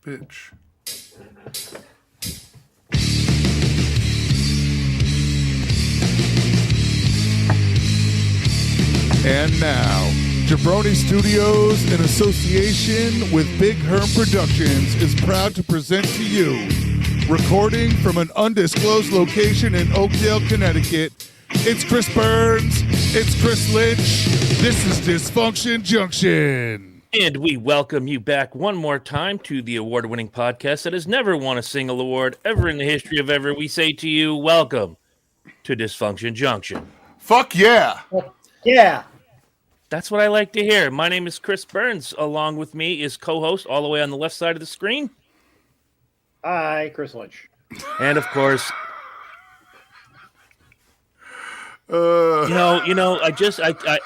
pitch. And now, Jabroni Studios, in association with Big Herm Productions, is proud to present to you, recording from an undisclosed location in Oakdale, Connecticut, it's Chris Bernes, it's Chris Lynch, this is Dysfunction Junction. And we welcome you back one more time to the award-winning podcast that has never won a single award ever in the history of ever. We say to you, welcome to Dysfunction Junction. Fuck yeah. Yeah. That's what I like to hear. My name is Chris Bernes. Along with me is co-host all the way on the left side of the screen. Hi, Chris Lynch. And of course, I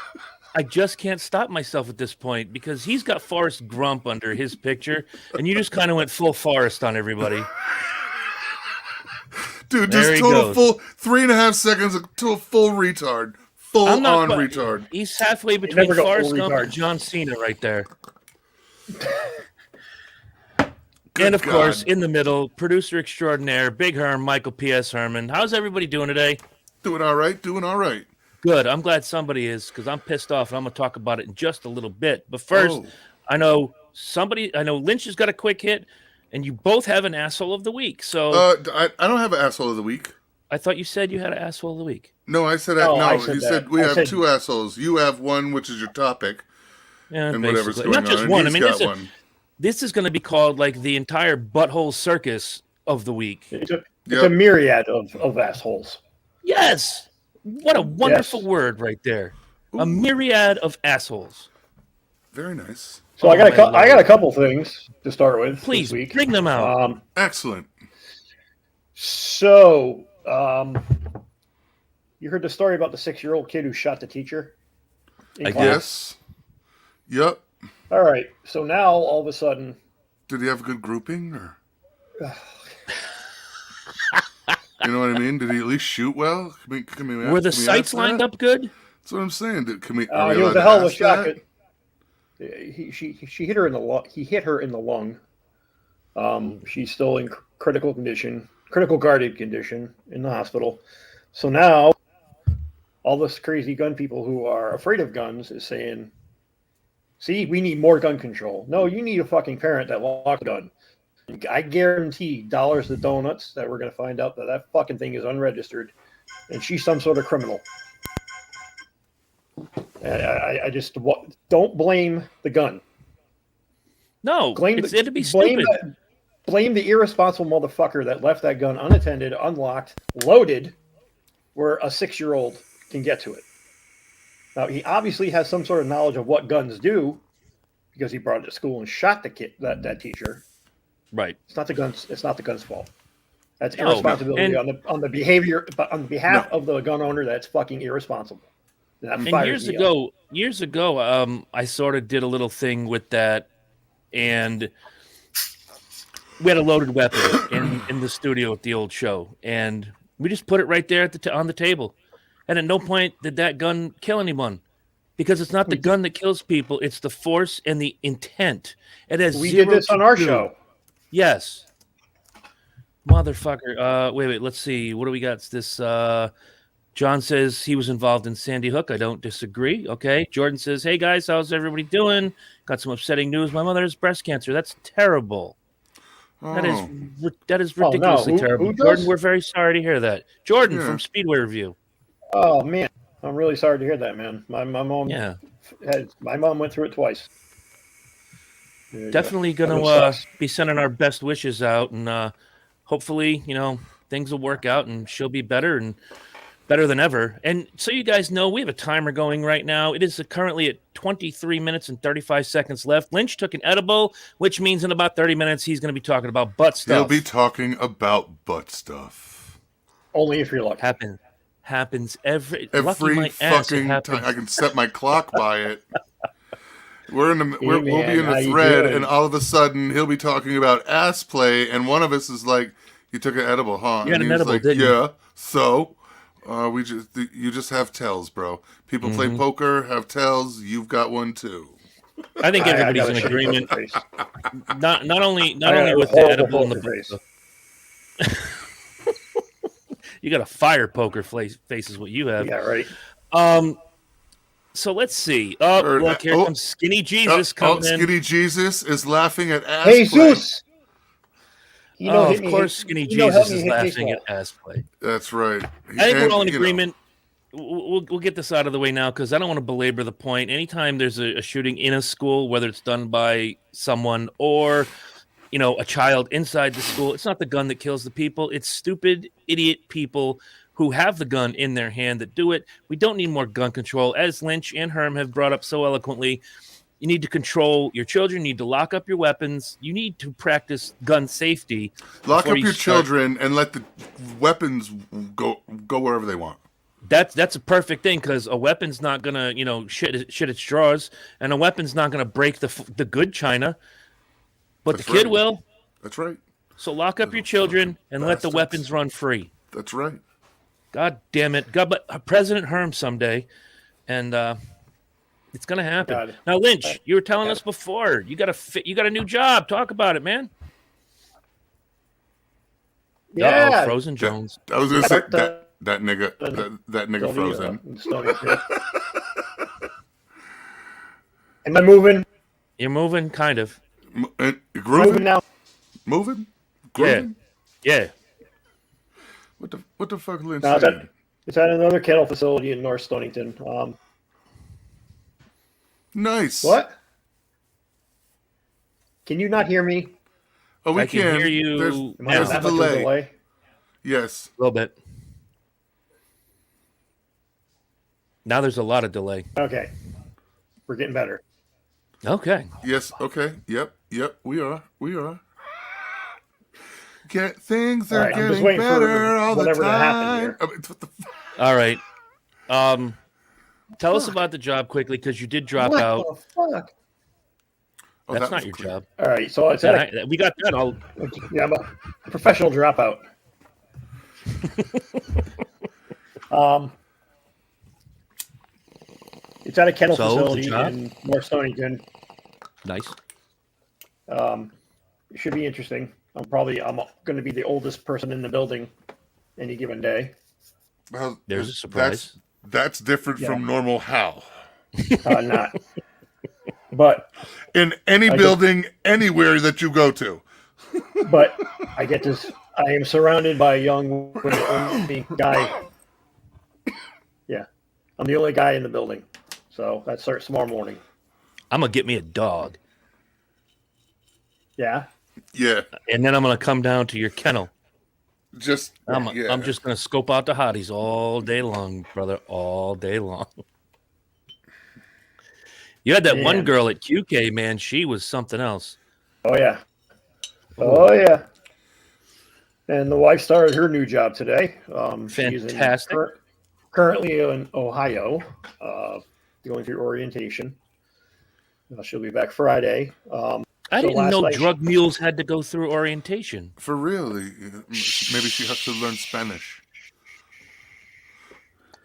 just can't stop myself at this point because he's got Forrest Grump under his picture, and you just kind of went full Forrest on everybody. Dude, There just he total goes. full 3.5 seconds to a full retard. Full I'm not on quite- retard. He's halfway between never go Forrest full Gump retard. and John Cena right there. Good And of God. course, in the middle, producer extraordinaire, Big Herm, Michael P.S. Herman. How's everybody doing today? Doing all right. Good. I'm glad somebody is because I'm pissed off and I'm going to talk about it in just a little bit. But first, I know Lynch has got a quick hit and you both have an asshole of the week. So I don't have an asshole of the week. I thought you said you had an asshole of the week. No, I said Oh, no. I said You that. said we I have said- two assholes. You have one, which is your topic, Yeah, and whatever's basically. going Not just on. one. I And mean, he's got one. this is going to be called like the entire butthole circus of the week. It's a Yep. myriad of assholes. Yes. What a wonderful Yes. word right there. A myriad of assholes. Very nice. So Oh, I got my a couple things to start with Please this week. bring them out. Excellent. So you heard the story about the 6-year-old kid who shot the teacher in I class? Yes. Yep. All right. So now all of a sudden, Did he have a good grouping, or you know what I mean? Did he at least shoot well? Were the sights lined up good? That's what I'm saying. Can we? he was a hell of a shot. She hit her in the lung. He hit her in the lung. She's still in critical guarded condition in the hospital. So now, all this crazy gun people who are afraid of guns is saying, "See, we need more gun control." No, you need a fucking parent that locks a gun. I guarantee dollars to donuts that we're going to find out that fucking thing is unregistered, and she's some sort of criminal. I just don't blame the gun. No, it'd be stupid. Blame the irresponsible motherfucker that left that gun unattended, unlocked, loaded, where a 6-year-old can get to it. Now, he obviously has some sort of knowledge of what guns do because he brought it to school and shot the kid, that teacher. Right. It's not the gun's fault. That's No, irresponsibility and- on the behavior, but on behalf of the gun owner. That's fucking irresponsible. That And fires me up. years ago, I sort of did a little thing with that, and we had a loaded weapon in the studio at the old show, and we just put it right there at on the table. And at no point did that gun kill anyone, because it's not the gun that kills people; it's the force and the intent. It has We zero did this to on our do. show. Yes, motherfucker. Wait. Let's see. What do we got? It's this. John says he was involved in Sandy Hook. I don't disagree. Okay. Jordan says, "Hey guys, how's everybody doing? Got some upsetting news. My mother has breast cancer. That's terrible. That is ridiculously Who terrible. does? Jordan, we're very sorry to hear that. Jordan Yeah. from Speedway Review. Oh man, I'm really sorry to hear that, man. My mom Yeah, went through it twice. definitely That gonna sucks. be sending our best wishes out, and hopefully, things will work out and she'll be better and better than ever. And so you guys know, we have a timer going right now. It is currently at 23 minutes and 35 seconds left. Lynch took an edible, which means in about 30 minutes he's going to be talking about butt stuff. He'll be talking about butt stuff. Only if you're lucky. Happens every Every my ass, it fucking happens. time. I can set my clock by it. We'll be in how a you thread, doing? and all of a sudden he'll be talking about ass play, and one of us is like, "You took an edible, huh?" You had and an he's edible, like, didn't you? "Yeah." So, you just have tells, bro. People play poker, have tells. You've got one too. I think everybody's in agreement. Not only with the edible and the face. You got a fire poker face is what you have. Yeah, right. So let's see. Oh, look, here comes Skinny Jesus coming in. Skinny Jesus is laughing at ass Jesus! play. Of course Skinny Jesus is laughing at ass play. That's right. I think we're all in agreement. We'll get this out of the way now because I don't want to belabor the point. Anytime there's a shooting in a school, whether it's done by someone or a child inside the school, it's not the gun that kills the people. It's stupid, idiot people who have the gun in their hand that do it. We don't need more gun control. As Lynch and Herm have brought up so eloquently, you need to control your children. You need to lock up your weapons. You need to practice gun safety. Lock up your children and let the weapons go wherever they want. That's a perfect thing because a weapon's not gonna shit its drawers, and a weapon's not gonna break the good china, but the kid will. That's right. So lock up your children and let the weapons run free. That's right. God damn it, but President Herm someday, and it's gonna happen. God. Now, Lynch, you were telling us before you got a new job. Talk about it, man. Yeah, Frozen Jones. I was gonna say that nigga Frozen. Am I moving? You're moving, kind of. Moving now. Moving? Grooving? Yeah. What the fuck, Lynch? No, it's at another kennel facility in North Stonington. Nice. What? Can you not hear me? Oh, we I can hear you. There's a delay. Yes. A little bit. Now there's a lot of delay. Okay. We're getting better. Okay. Yes. Okay. Yep. We are. Things are getting better all the time. All right. Tell us about the job quickly because you did drop out. What the fuck? That's not your job. All right. So it's we got that. I'm a professional dropout. It's at a kennel facility in North Stonington. Nice. It should be interesting. I'm going to be the oldest person in the building any given day. Well, there's a surprise. That's different from normal how. Not. But in any building, anywhere that you go to. But I get this. I am surrounded by a young guy. Yeah. I'm the only guy in the building. So that starts tomorrow morning. I'm going to get me a dog. Yeah. Yeah. And then I'm going to come down to your kennel. I'm just going to scope out the hotties all day long, brother, all day long. You had that one girl at QK, man. She was something else. Oh, yeah. Oh, yeah. And the wife started her new job today. Fantastic. She's currently in Ohio, going through orientation. She'll be back Friday. I didn't know drug mules had to go through orientation. For real? Maybe she has to learn Spanish.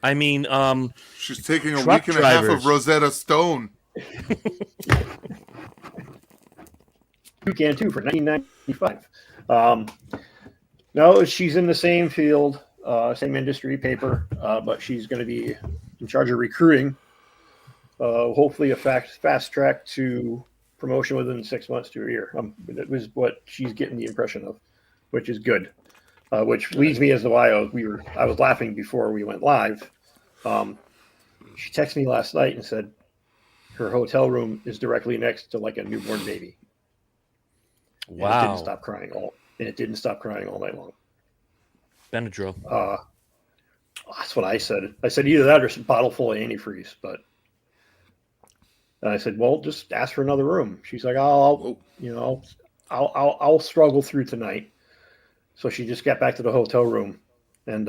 I mean, she's taking a week and a half of Rosetta Stone. You can too for $19.95. No, she's in the same field, same industry, paper, but she's going to be in charge of recruiting. Hopefully, a fast track to promotion within 6 months to a year. That was what she's getting the impression of, which is good. Which leads me as to why I was laughing before we went live. She texted me last night and said her hotel room is directly next to like a newborn baby. Wow! And it didn't stop crying all night long. Benadryl. That's what I said. I said either that or some bottle full of antifreeze. But and I said, well, just ask for another room. She's like, I'll struggle through tonight. So she just got back to the hotel room, and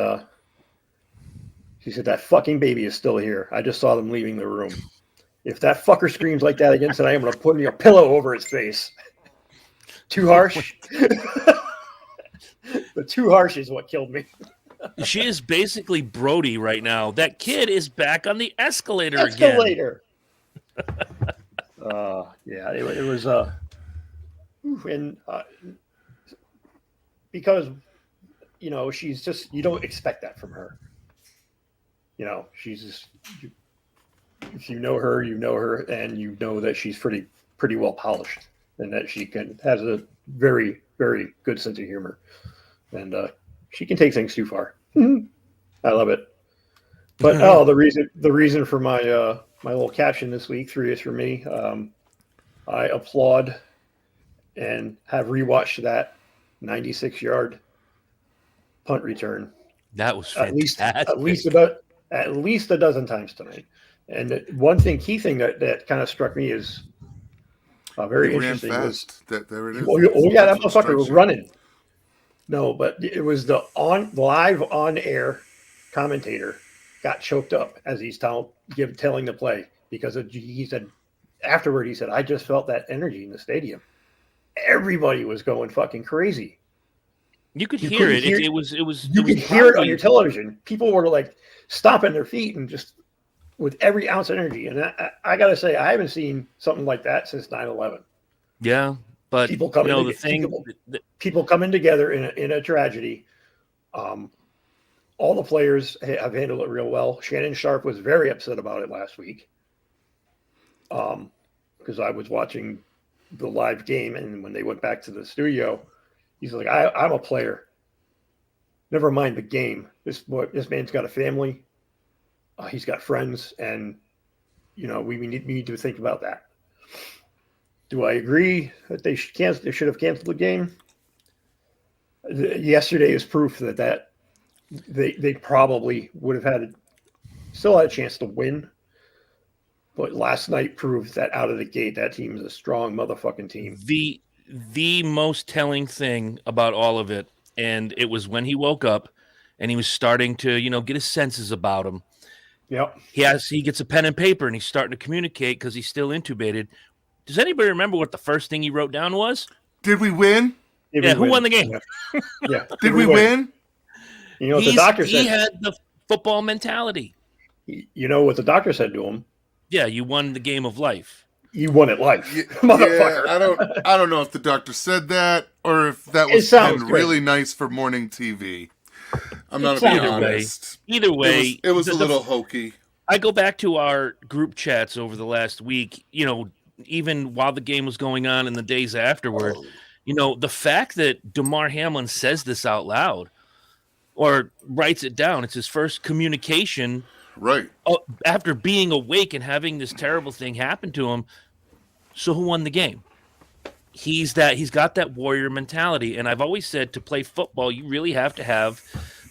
she said that fucking baby is still here. I just saw them leaving the room. If that fucker screams like that again tonight, I'm going to put a pillow over its face. Too harsh. But too harsh is what killed me. She is basically Brody right now. That kid is back on the escalator again. Yeah, it was and because she's just, you don't expect that from her. She's just, if you know her, and you know that she's pretty well polished, and that she has a very very good sense of humor, and she can take things too far. I love it. But the reason for my little caption this week, 3 days for me, I applaud and have rewatched that 96-yard punt return That was at least fantastic. at least a dozen times tonight. And one key thing that kind of struck me is He very ran interesting was, fast. There it is. oh yeah, that That's what motherfucker was strikes you. running. No, but it was the live on air commentator got choked up as he's telling the play, because he said afterward, he said, I just felt that energy in the stadium. Everybody was going fucking crazy. You could You hear couldn't it. hear- It was. You could hear it on your television. People were like stomping their feet and just with every ounce of energy. And I got to say, I haven't seen something like that since 9/11. Yeah, but People coming, the thing. people coming together in a tragedy. All the players have handled it real well. Shannon Sharp was very upset about it last week, because I was watching the live game, and when they went back to the studio, he's like, I'm a player. Never mind the game. This man's got a family. He's got friends, and we need to think about that. Do I agree that they should have canceled the game? Yesterday is proof that they probably would have still had a chance to win. But last night proved that out of the gate, that team is a strong motherfucking team. The most telling thing about all of it, and it was when he woke up and he was starting to, get his senses about him. Yep. He gets a pen and paper and he's starting to communicate because he's still intubated. Does anybody remember what the first thing he wrote down was? Did we win? Who won the game? Yeah. Did we win? You know what the doctor said? He had the football mentality. You know what the doctor said to him? Yeah, you won the game of life. You won at life, motherfucker. Yeah, I don't know if the doctor said that or if that was really nice for morning TV. I'm not gonna be honest. Either way, it was a little hokey. I go back to our group chats over the last week. Even while the game was going on and the days afterward, the fact that Damar Hamlin says this out loud or writes it down, it's his first communication. Right. After being awake and having this terrible thing happen to him. So who won the game? He's got that warrior mentality. And I've always said, to play football, you really have to have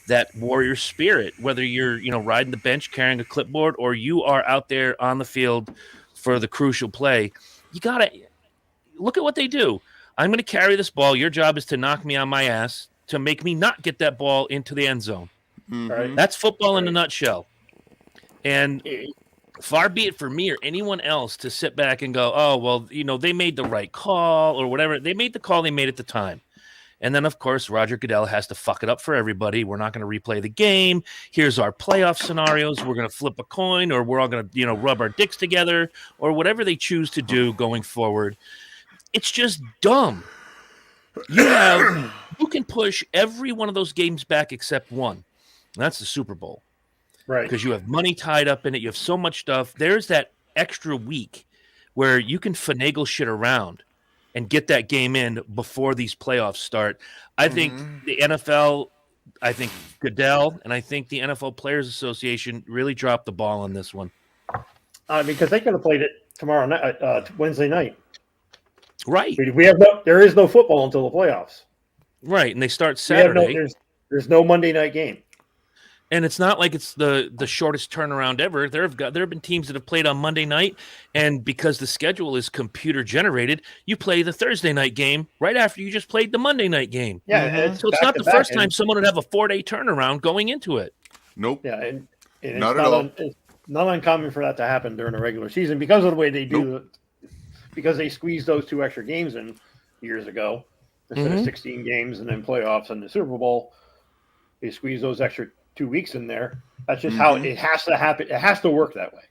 that warrior spirit, whether you're, riding the bench carrying a clipboard or you are out there on the field for the crucial play. You got to look at what they do. I'm going to carry this ball. Your job is to knock me on my ass to make me not get that ball into the end zone. Mm-hmm. Right. That's football in a nutshell. And far be it for me or anyone else to sit back and go, oh, well, they made the right call or whatever. They made the call they made at the time. And then, of course, Roger Goodell has to fuck it up for everybody. We're not going to replay the game. Here's our playoff scenarios. We're going to flip a coin, or we're all going to, rub our dicks together, or whatever they choose to do going forward. It's just dumb. You can push every one of those games back except one. And that's the Super Bowl. Right. Because you have money tied up in it. You have so much stuff. There's that extra week where you can finagle shit around and get that game in before these playoffs start. I think the NFL, I think Goodell, and I think the NFL Players Association really dropped the ball on this one. Because they could have played it tomorrow night, Wednesday night. Right. There is no football until the playoffs. Right, and they start Saturday. There's no Monday night game. And it's not like it's the shortest turnaround ever. There have been teams that have played on Monday night, and because the schedule is computer generated, you play the Thursday night game right after you just played the Monday night game. Yeah, so it's not the first time someone would have a 4-day turnaround going into it. Nope. Yeah, and not at all. It's not uncommon for that to happen during a regular season because of the way they do it. Because they squeezed those 2 extra games in years ago instead of 16 games and then playoffs and the Super Bowl. They squeeze those extra 2 weeks in there. That's just how it has to happen. It has to work that way.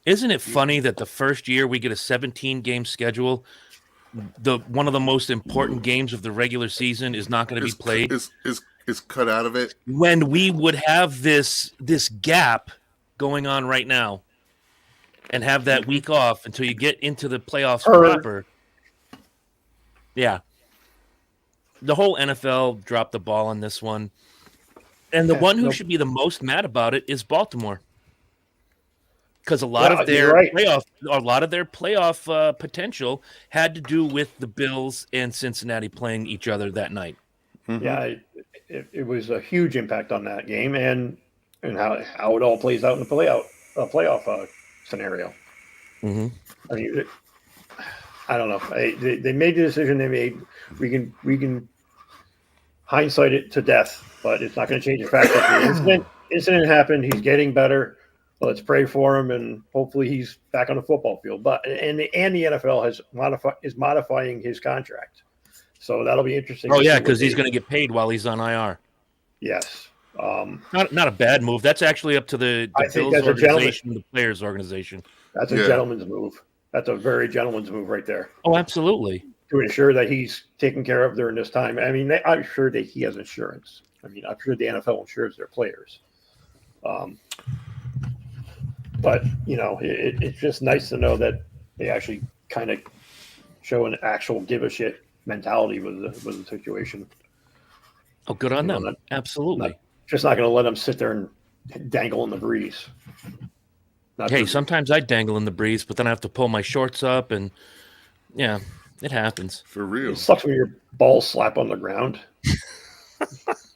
Isn't it funny that the first year we get a 17-game schedule, one of the most important games of the regular season is not going to be played? Is cut out of it when we would have this gap going on right now and have that week off until you get into the playoffs proper. Yeah. The whole NFL dropped the ball on this one. And the one who should be the most mad about it is Baltimore. Because a lot of their playoff potential had to do with the Bills and Cincinnati playing each other that night. Mm-hmm. Yeah, it was a huge impact on that game and how it all plays out in the playoff scenario. Mm-hmm. I mean, I don't know. They made the decision they made. We can hindsight it to death, but it's not going to change the fact that the incident happened. He's getting better. Let's pray for him, and hopefully he's back on the football field. But the NFL is modifying his contract, so that'll be interesting. Oh yeah, because he's going to get paid while he's on IR. Yes, not a bad move. That's actually up to the Bills organization, the players' organization. That's a gentleman's move. That's a very gentleman's move right there. Oh, absolutely. To ensure that he's taken care of during this time. I mean, I'm sure that he has insurance. I mean, I'm sure the NFL insures their players. But, it's just nice to know that they actually kind of show an actual give a shit mentality with the situation. Oh, good on them. Absolutely. Just not going to let them sit there and dangle in the breeze. Sometimes I dangle in the breeze, but then I have to pull my shorts up, and yeah, it happens. For real. It sucks when your balls slap on the ground.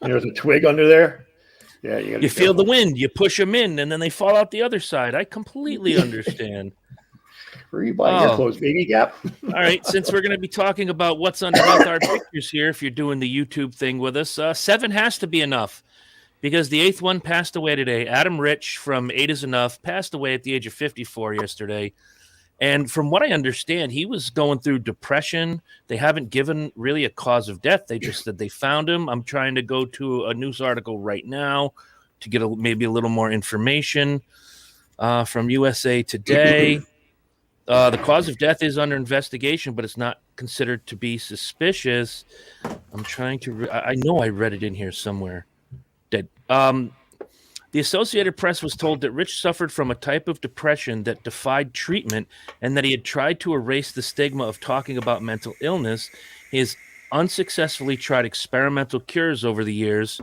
There's a twig under there. Yeah, you feel the wind, you push them in, and then they fall out the other side. I completely understand. Where are you buying your clothes, Baby Gap? All right, since we're going to be talking about what's underneath our pictures here, if you're doing the YouTube thing with us, 7 has to be enough because the 8th one passed away today. Adam Rich from 8 is Enough passed away at the age of 54 yesterday. And from what I understand, he was going through depression. They haven't given really a cause of death. They just said they found him. I'm trying to go to a news article right now to get maybe a little more information from USA Today. The cause of death is under investigation, but it's not considered to be suspicious. I'm trying to I know I read it in here somewhere. Dead. The Associated Press was told that Rich suffered from a type of depression that defied treatment and that he had tried to erase the stigma of talking about mental illness. He has unsuccessfully tried experimental cures over the years,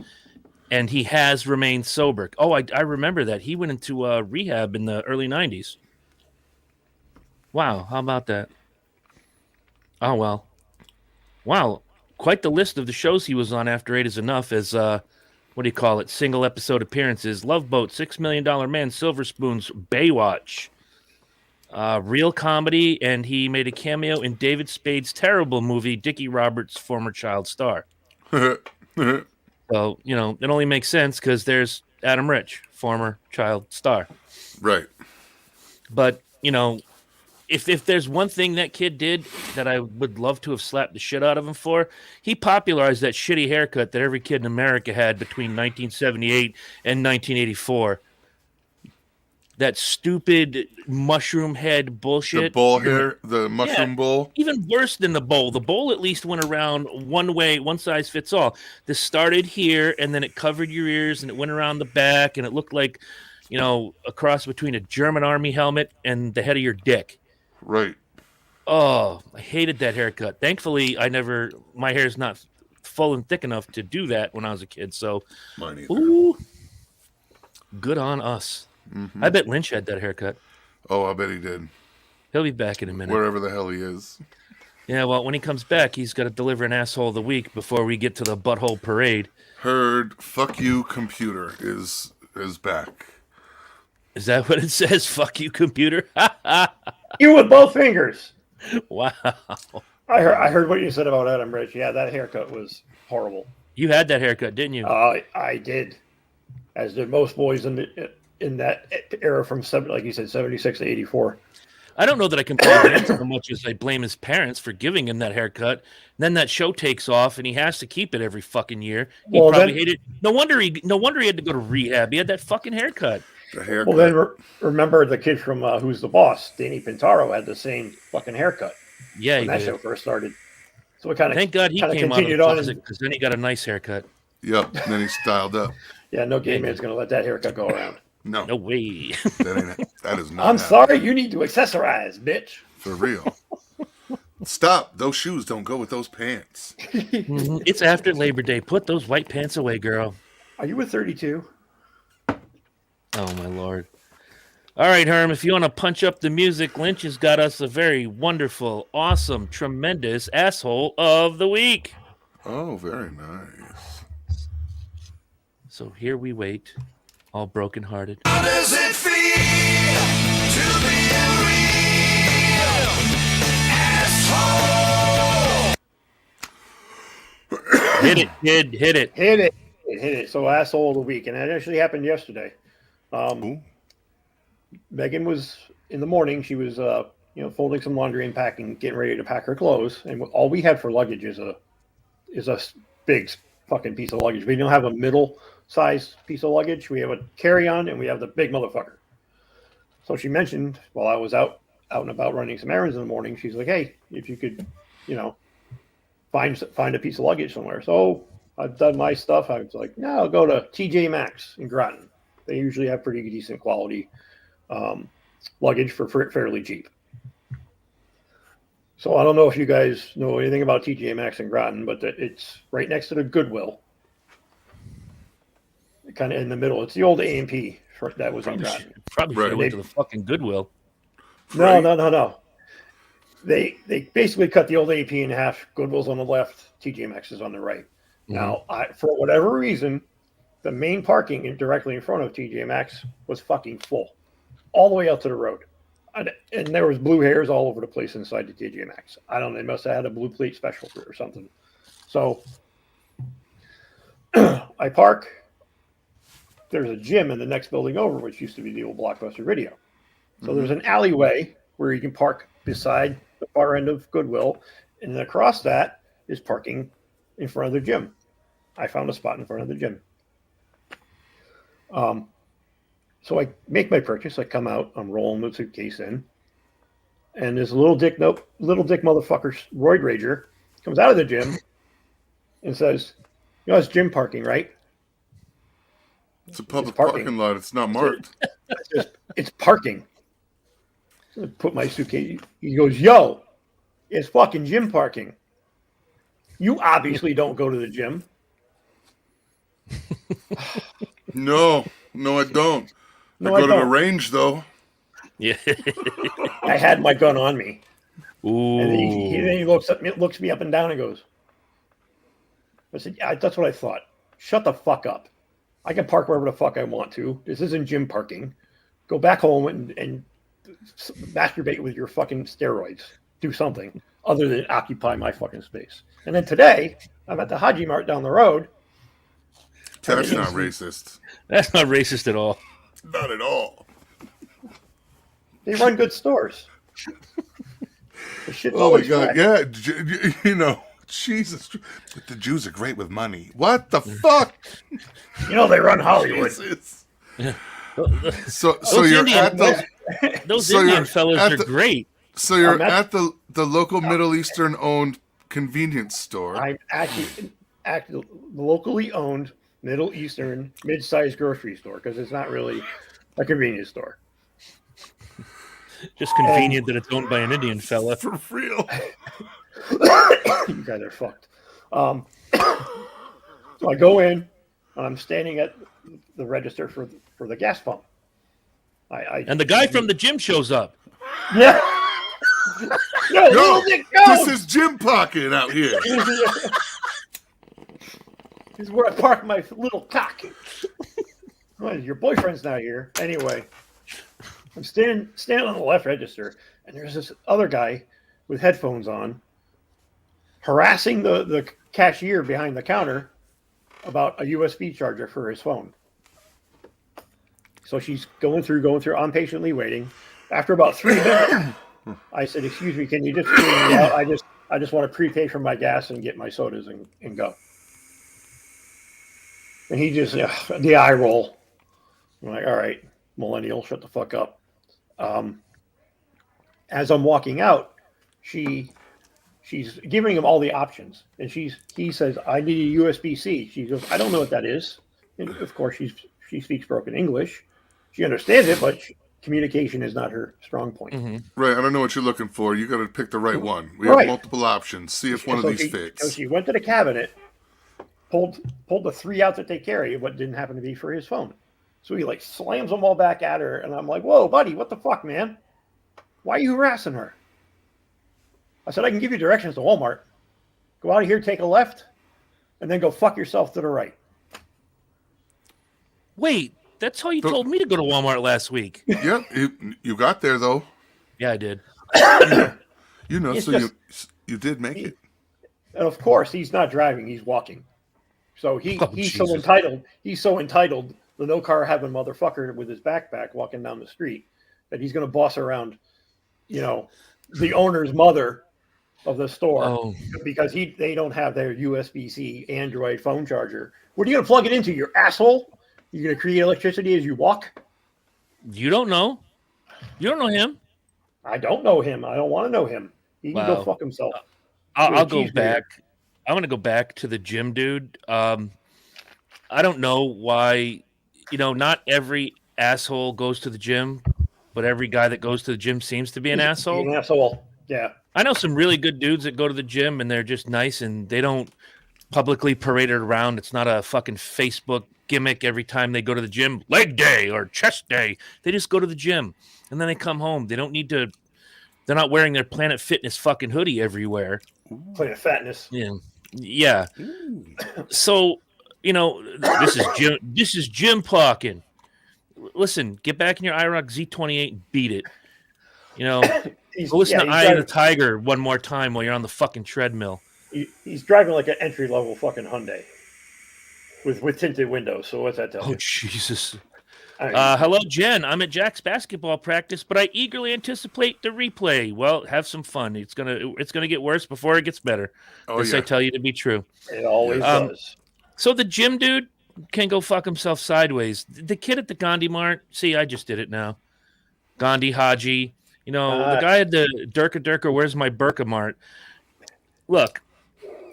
and he has remained sober. Oh, I remember that. He went into rehab in the early 90s. Wow, how about that? Oh, well. Wow, quite the list of the shows he was on after 8 is Enough as... what do you call it? Single episode appearances. Love Boat, $6 Million Man, Silver Spoons, Baywatch. Real comedy, and he made a cameo in David Spade's terrible movie, Dickie Roberts' former child star. So, it only makes sense because there's Adam Rich, former child star. Right. But, if there's one thing that kid did that I would love to have slapped the shit out of him for, he popularized that shitty haircut that every kid in America had between 1978 and 1984. That stupid mushroom head bullshit. The bowl hair, the mushroom bowl. Even worse than the bowl. The bowl at least went around one way, one size fits all. This started here, and then it covered your ears, and it went around the back, and it looked like, a cross between a German army helmet and the head of your dick. Right. Oh, I hated that haircut. Thankfully, my hair's not full and thick enough to do that when I was a kid. So, mine either. Ooh, good on us. Mm-hmm. I bet Lynch had that haircut. Oh, I bet he did. He'll be back in a minute. Wherever the hell he is. Yeah, well, when he comes back, he's got to deliver an asshole of the week before we get to the butthole parade. Heard, fuck you, computer is back. Is that what it says? Fuck you, computer? You with both fingers. Wow. I heard what you said about Adam Rich. Yeah, that haircut was horrible. You had that haircut, didn't you? I did. As did most boys in that era from, like you said, 76 to 84. I don't know that I can blame him so much as I blame his parents for giving him that haircut. And then that show takes off, and he has to keep it every fucking year. He probably hated it. No wonder he had to go to rehab. He had that fucking haircut. The haircut. Well, then remember the kid from Who's the Boss? Danny Pintaro had the same fucking haircut Yeah, when he that did. show first started. So it kind of Thank God he came out of the continued on. closet because then he got a nice haircut. Yep. And then he styled up. Yeah, no gay man's going to let that haircut go around. No. No way. That is not. I'm sorry, you need to accessorize, bitch. For real. Stop. Those shoes don't go with those pants. It's after Labor Day. Put those white pants away, girl. Are you a 32? Oh, my Lord. All right, Herm, if you want to punch up the music, Lynch has got us a very wonderful, awesome, tremendous asshole of the week. Oh, very nice. So here we wait, all brokenhearted. How does it feel to be a real asshole? Hit it, kid, hit it. Hit it. So asshole of the week, and that actually happened yesterday. Megan was in the morning. She was, folding some laundry and packing, getting ready to pack her clothes. And all we had for luggage is a big fucking piece of luggage. We don't have a middle size piece of luggage. We have a carry-on, and we have the big motherfucker. So she mentioned while I was out and about running some errands in the morning, she's like, "Hey, if you could, find a piece of luggage somewhere." So I've done my stuff. I was like, "No, I'll go to TJ Maxx in Groton. They usually have pretty decent quality luggage for fairly cheap." So I don't know if you guys know anything about TJ Maxx in Groton, but it's right next to the Goodwill, kind of in the middle. It's the old A&P that was in Groton. Probably should have went to the fucking Goodwill. No. They basically cut the old A&P in half. Goodwill's on the left, TJ Maxx is on the right. Mm-hmm. Now, for whatever reason, the main parking directly in front of TJ Maxx was fucking full, all the way out to the road. And there was blue hairs all over the place inside the TJ Maxx. I don't know. They must have had a blue plate special for it or something. So I park. There's a gym in the next building over, which used to be the old Blockbuster Video. So there's an alleyway where you can park beside the far end of Goodwill. And then across that is parking in front of the gym. I found a spot in front of the gym. So I make my purchase. I come out. I'm rolling the suitcase in, and this little dick motherfucker, roid rager, comes out of the gym and says, "It's gym parking, right?" It's a public parking lot. It's not marked. It's parking. So I put my suitcase. He goes, "Yo, it's fucking gym parking. You obviously don't go to the gym." No, I don't. I go to the range, though. Yeah. I had my gun on me. Ooh. And then he looks me up and down and goes, I said, "Yeah, that's what I thought. Shut the fuck up. I can park wherever the fuck I want to. This isn't gym parking. Go back home and masturbate with your fucking steroids. Do something other than occupy my fucking space." And then today, I'm at the Haji Mart down the road. That's not racist. That's not racist at all. Not at all. They run good stores. Oh my God! Yeah, Jesus. But the Jews are great with money. What the fuck? They run Hollywood. So you're at those Indian fellas are great. So you're at the local Middle Eastern owned convenience store. I'm actually locally owned Middle Eastern mid-sized grocery store, because it's not really a convenience store. Just convenient that it's owned by an Indian fella. For real. You guys are fucked. So I go in, and I'm standing at the register for the gas pump. And the guy from the gym shows up. Yeah. Yo, this is gym pocket out here. This is where I park my little cock. Well, your boyfriend's not here. Anyway, I'm standing on the left register, and there's this other guy with headphones on harassing the cashier behind the counter about a USB charger for his phone. So she's going through. I'm patiently waiting. After about 3 minutes, I said, "Excuse me, can you just clean me out? I just want to prepay for my gas and get my sodas and go." And he just, the eye roll. I'm like, all right. millennial, shut the fuck up. As I'm walking out, she's giving him all the options, and he says, "I need a USB-C." She goes, "I don't know what that is." And of course, she speaks broken English. She understands it, but communication is not her strong point. Mm-hmm. Right, I don't know what you're looking for. You got to pick the right one. We Right. have multiple options. See if one of these fits. So she went to the cabinet, pulled the 3 out that they carry, what didn't happen to be for his phone. So he like slams them all back at her, and I'm like, "Whoa, buddy, what the fuck, man? Why are you harassing her?" I said, "I can give you directions to Walmart. Go out of here, take a left, and then go fuck yourself to the right." Wait, that's how you told me to go to Walmart last week. Yep, you got there though. Yeah, I did. You know, It's so just- you did make it. And of course, he's not driving; he's walking. So he's Jesus. so entitled. He's so entitled, the no car having motherfucker with his backpack walking down the street, that he's going to boss around, the owner's mother of the store because they don't have their USB-C Android phone charger. What are you going to plug it into, your asshole? You're going to create electricity as you walk? You don't know. You don't know him. I don't know him. I don't want to know him. He can go Wow. fuck himself. I'll go cheeseburger. back. I'm going to go back to the gym dude. I don't know why, not every asshole goes to the gym, but every guy that goes to the gym seems to be an asshole. An asshole. Yeah. I know some really good dudes that go to the gym and they're just nice and they don't publicly parade it around. It's not a fucking Facebook gimmick every time they go to the gym, leg day or chest day. They just go to the gym and then they come home. They don't need to, they're not wearing their Planet Fitness fucking hoodie everywhere. Planet Fatness. Yeah. So, this is gym talking. Listen, get back in your IROC Z28 and beat it. Go listen to Eye of the Tiger one more time while you're on the fucking treadmill. He's driving like an entry-level fucking Hyundai with tinted windows. So what's that tell you? Oh, Jesus. I mean, Hello, Jen. I'm at Jack's basketball practice, but I eagerly anticipate the replay. Well, have some fun. It's gonna get worse before it gets better. This I tell you to be true. it always does. So the gym dude can go fuck himself sideways. The kid at the Gandhi Mart, see, I just did it now. Gandhi Haji. The guy at the Durka, where's my Burka Mart? Look,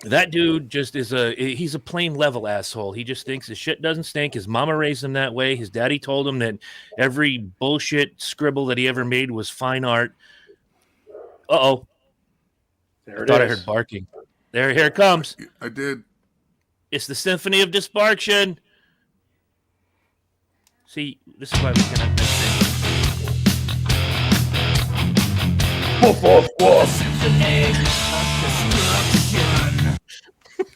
that dude just he's a plain level asshole. He just thinks his shit doesn't stink. His mama raised him that way. His daddy told him that every bullshit scribble that he ever made was fine art. Uh-oh. There it Thought I is. heard barking. Here it comes. I did. It's the Symphony of Disbarction. See, this is why we cannot make things. Woof, woof, woof.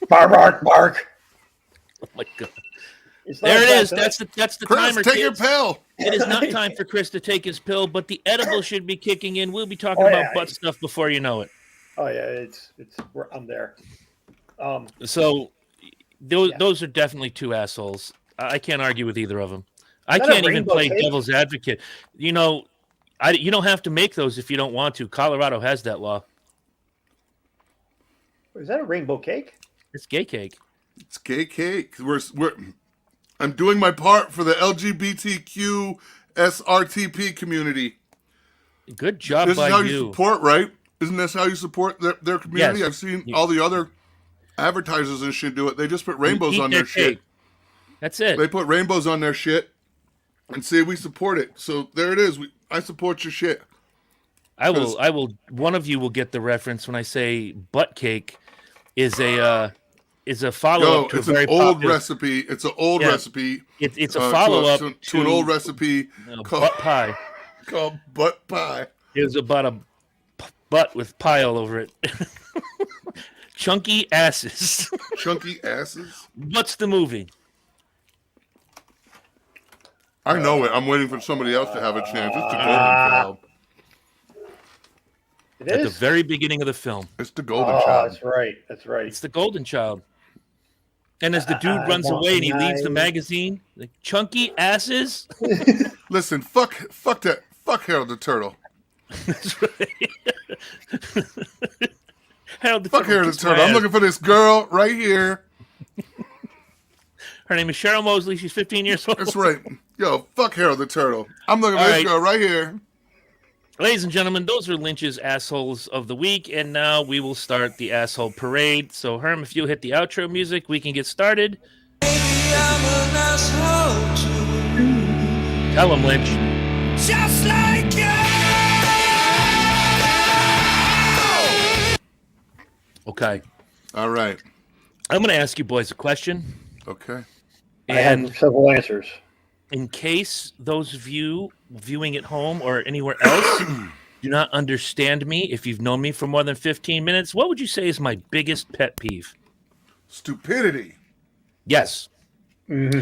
Bark, bark, bark. Oh my God. It's not There it bad is. today. That's the Chris, timer. take your kids. pill. It is not time for Chris to take his pill, but the edible should be kicking in. We'll be talking Oh, about yeah. butt stuff before you know it. Oh yeah, I'm there. So those are definitely two assholes. I can't argue with either of them. I that a can't even rainbow play cake? devil's advocate. You don't have to make those if you don't want to. Colorado has that law. Is that a rainbow cake? It's gay cake. It's gay cake. I'm doing my part for the LGBTQ SRTP community. Good job This by is how you. you support, right? Isn't this how you support their community? Yes. I've seen all the other advertisers and shit do it. They just put rainbows Eat on their their shit. cake. That's it. They put rainbows on their shit and say we support it. So there it is. I support your shit. I will. One of you will get the reference when I say butt cake is a follow up to a It's an very old popular recipe. It's an old recipe. It's a follow up to an old recipe butt pie. called butt pie. It was about a butt with pie all over it. Chunky asses. Chunky asses. What's the movie? I know it. I'm waiting for somebody else to have a chance. It's the Golden Child. It At the is. very beginning of the film. It's the Golden Oh, Child. that's right. That's right. It's the Golden Child. And as the dude runs want away and he leaves the knives. magazine, the chunky asses. Listen, fuck that. Fuck Harold the Turtle. That's right. Harold the Fuck Turtle Harold the kicks my Turtle. I'm ass. looking for this girl right here. Her name is Cheryl Mosley. She's 15 years old. That's right. Yo, fuck Harold the Turtle. I'm looking for All this right. girl right here. Ladies and gentlemen, those are Lynch's assholes of the week, and now we will start the asshole parade. So, Herm, if you hit the outro music, we can get started. I'm an asshole too, Tell him, Lynch. just like you. Okay. All right. I'm going to ask you boys a question. Okay. I have And several answers. in case those of you viewing at home or anywhere else do not understand me, if you've known me for more than 15 minutes, what would you say is my biggest pet peeve? Stupidity. Yes. Mm-hmm.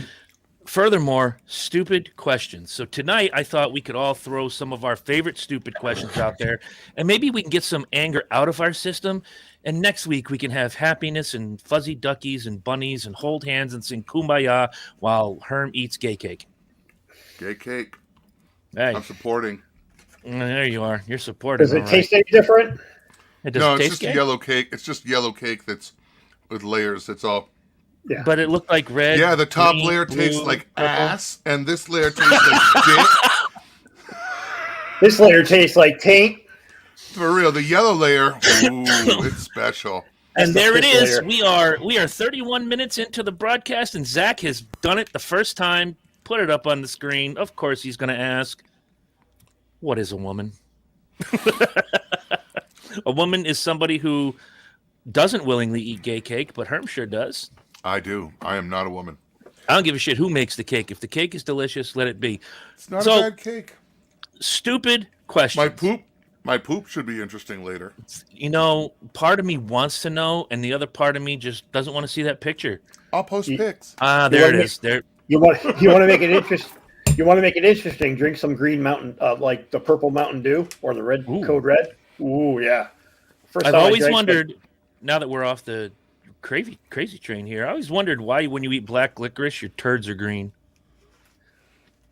Furthermore, stupid questions. So tonight, I thought we could all throw some of our favorite stupid questions out there, and maybe we can get some anger out of our system. And next week, we can have happiness and fuzzy duckies and bunnies and hold hands and sing Kumbaya while Herm eats gay cake. Gay cake. Hey, I'm supporting. there you are. You're supporting. Does it all taste any different? right. Does No, it it's taste just gay? yellow cake. It's just yellow cake that's with layers. That's all. Yeah. But it looked like red. Yeah, the top green, layer blue, tastes like purple. ass, and this layer tastes like dick. This layer tastes like taint. For real, the yellow layer, ooh, it's special. And That's there the it piss is. layer. We are 31 minutes into the broadcast, and Zach has done it the first time. Put it up on the screen. Of course, he's going to ask, "What is a woman?" A woman is somebody who doesn't willingly eat gay cake, but Herm sure does. I do. I am not a woman. I don't give a shit who makes the cake. If the cake is delicious, let it be. It's not So- a bad cake. Stupid question. My poop should be interesting later. You know, part of me wants to know, and the other part of me just doesn't want to see that picture. I'll post pics. Ah, You there want it me- is. There. You want to make it interesting. You want to make it interesting. Drink some green Mountain, like the purple Mountain Dew or the red Ooh. Code Red. Ooh, yeah. First I've time I always drank wondered. Now that we're off the crazy train here, I always wondered why, when you eat black licorice, your turds are green.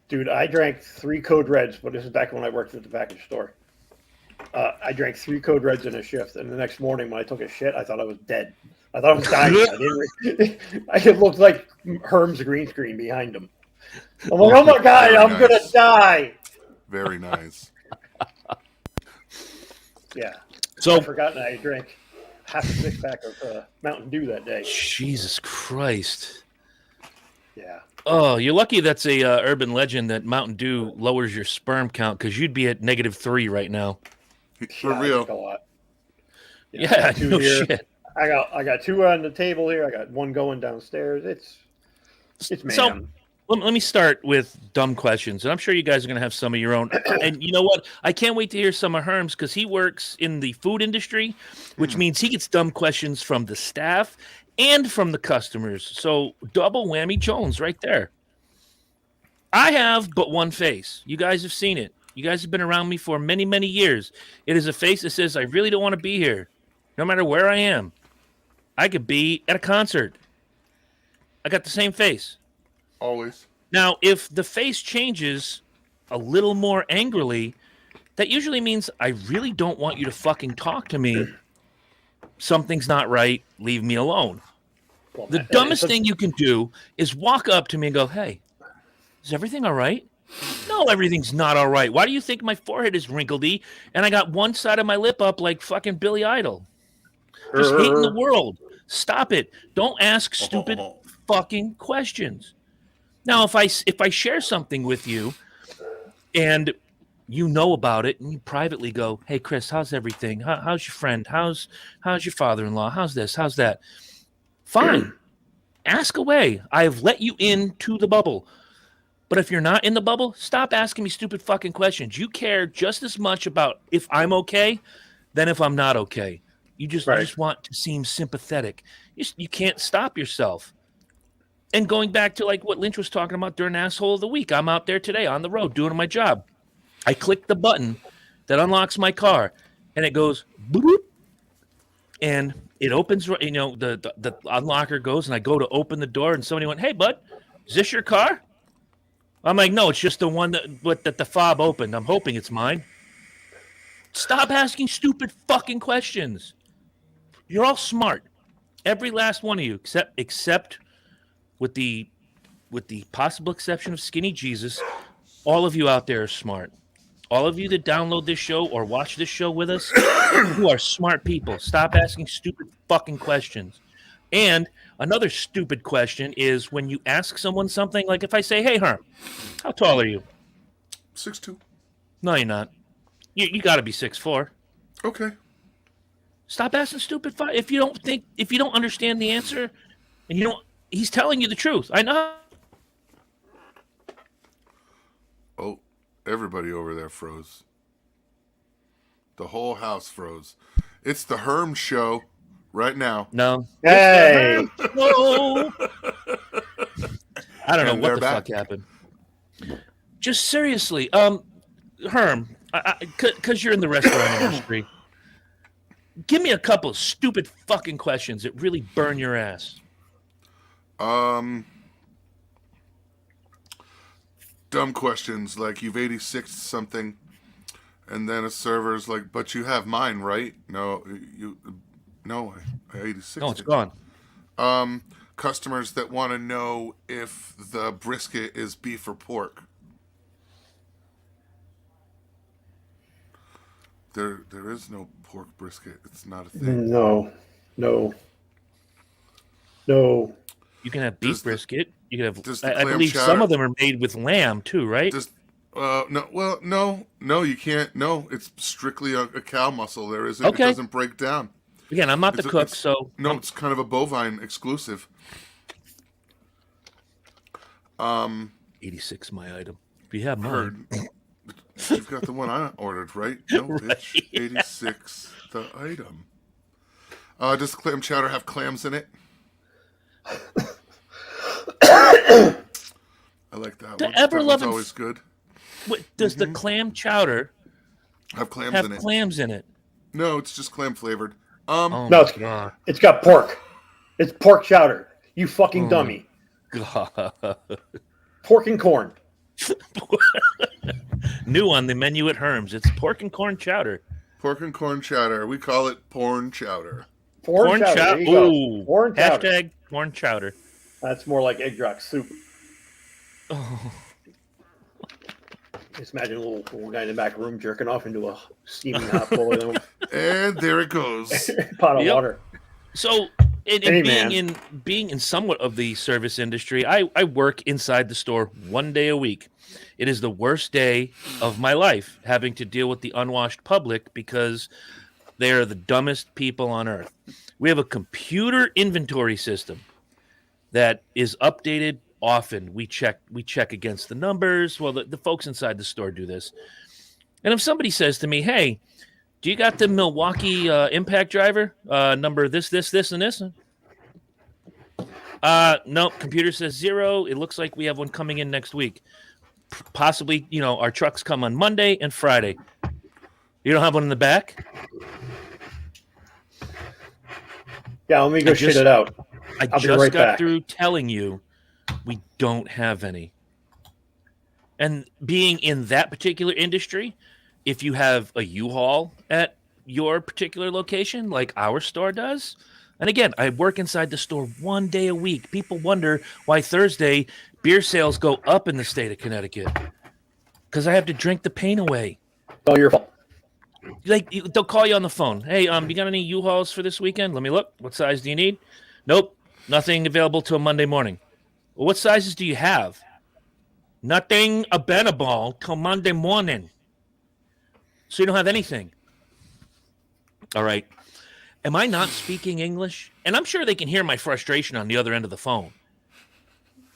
Dude, I drank 3 Code Reds, but this is back when I worked at the package store. I drank 3 Code Reds in a shift, and the next morning when I took a shit, I thought I was dead. I thought I was dying. It looked like Herm's green screen behind him. I'm like, oh my god, Very I'm gonna nice. die. Very nice. Yeah. So I forgot I drank half a 6-pack of Mountain Dew that day. Jesus Christ. Yeah. Oh, you're lucky that's a urban legend that Mountain Dew lowers your sperm count, because you'd be at -3 right now. For Yeah, I real. drink a lot. I Yeah, got 2 no here. shit. I got 2 on the table here. I got 1 going downstairs. It's man. So let me start with dumb questions, and I'm sure you guys are going to have some of your own. And you know what? I can't wait to hear some of Herm's, because he works in the food industry, which means he gets dumb questions from the staff and from the customers. So double whammy Jones right there. I have but one face. You guys have seen it. You guys have been around me for many, many years. It is a face that says, I really don't want to be here, no matter where I am. I could be at a concert. I got the same face. Always. Now, if the face changes a little more angrily, that usually means I really don't want you to fucking talk to me. Something's not right. Leave me alone. Well, The man, dumbest it's a- thing you can do is walk up to me and go, hey, is everything all right? No, everything's not all right. Why do you think my forehead is wrinkledy and I got one side of my lip up like fucking Billy Idol? Just hating the world. Stop it. Don't ask stupid fucking questions. Now, if I share something with you and you know about it and you privately go, hey, Chris, how's everything? How's your friend? How's your father-in-law? How's this? How's that? Fine. Ask away. I've let you into the bubble. But if you're not in the bubble, stop asking me stupid fucking questions. You care just as much about if I'm okay than if I'm not okay. You just want to seem sympathetic. You can't stop yourself. And going back to like what Lynch was talking about during Asshole of the Week, I'm out there today on the road doing my job. I click the button that unlocks my car, and it goes boop, and it opens. You know, the unlocker goes, and I go to open the door, and somebody went, "Hey, bud, is this your car?" I'm like, "No, it's just the one that the fob opened. I'm hoping it's mine." Stop asking stupid fucking questions. You're all smart, every last one of you, except with the with the possible exception of Skinny Jesus, all of you out there are smart. All of you that download this show or watch this show with us, you are smart people. Stop asking stupid fucking questions. And another stupid question is when you ask someone something, like if I say, "Hey, Herm, how tall are you?" 6'2". No, you're not. You got to be 6'4". Okay. Stop asking stupid. If you don't understand the answer, and you don't, he's telling you the truth. I know. Oh, everybody over there froze. The whole house froze. It's the Herm Show right now. No. Hey, Whoa. I don't know And what they're the back. fuck happened. Just seriously, Herm, because you're in the restaurant industry, give me a couple of stupid fucking questions that really burn your ass. Dumb questions like you've 86 something, and then a server's like, "But you have mine, right?" No, I 86. No, it's gone. Customers that want to know if the brisket is beef or pork. There is no pork brisket. It's not a thing. no. You can have beef Does the- brisket. You can does have. the I clam believe chowder- some of them are made with lamb too, right? No, you can't. No, it's strictly a cow muscle. There isn't. Okay. It doesn't break down. Again, I'm not the cook, so No, it's kind of a bovine exclusive. 86 my item. If you have mine, Heard. You've got the one I ordered, right? No, bitch. 86 the item. Does the clam chowder have clams in it? I like that The one. That one's ever-loving always good. does the clam chowder Have clams have in it. clams in it? No, it's just clam flavored. Oh No, my god! it's got pork. It's pork chowder. You fucking dummy. God. Pork and corn. New on the menu at Herm's. It's pork and corn chowder. Pork and corn chowder. We call it porn chowder. Corn chowder. There you go. Ooh. Corn chowder. Hashtag corn chowder. That's more like egg rock soup. Oh. Just imagine a little guy in the back room jerking off into a steaming hot bowl of And there it goes. pot of Yep. water. So, Hey, man. being in somewhat of the service industry, I work inside the store 1 day a week. It is the worst day of my life, having to deal with the unwashed public because they are the dumbest people on earth. We have a computer inventory system that is updated often. We check against the numbers. Well, the folks inside the store do this. And if somebody says to me, "Hey, do you got the Milwaukee Impact driver number this, and this?" No, computer says 0. It looks like we have one coming in next week. Possibly, our trucks come on Monday and Friday. You don't have one in the back? Yeah, let me go shit it out. I I'll be just right got back. through telling you we don't have any. And being in that particular industry, if you have a U-Haul at your particular location, like our store does, and again, I work inside the store 1 day a week. People wonder why Thursday beer sales go up in the state of Connecticut. Because I have to drink the pain away. All your fault. They'll call you on the phone. "Hey, you got any U-Hauls for this weekend? Let me look. What size do you need?" "Nope, nothing available till Monday morning." "Well, what sizes do you have?" "Nothing available till Monday morning." So you don't have anything. All right. Am I not speaking English? And I'm sure they can hear my frustration on the other end of the phone.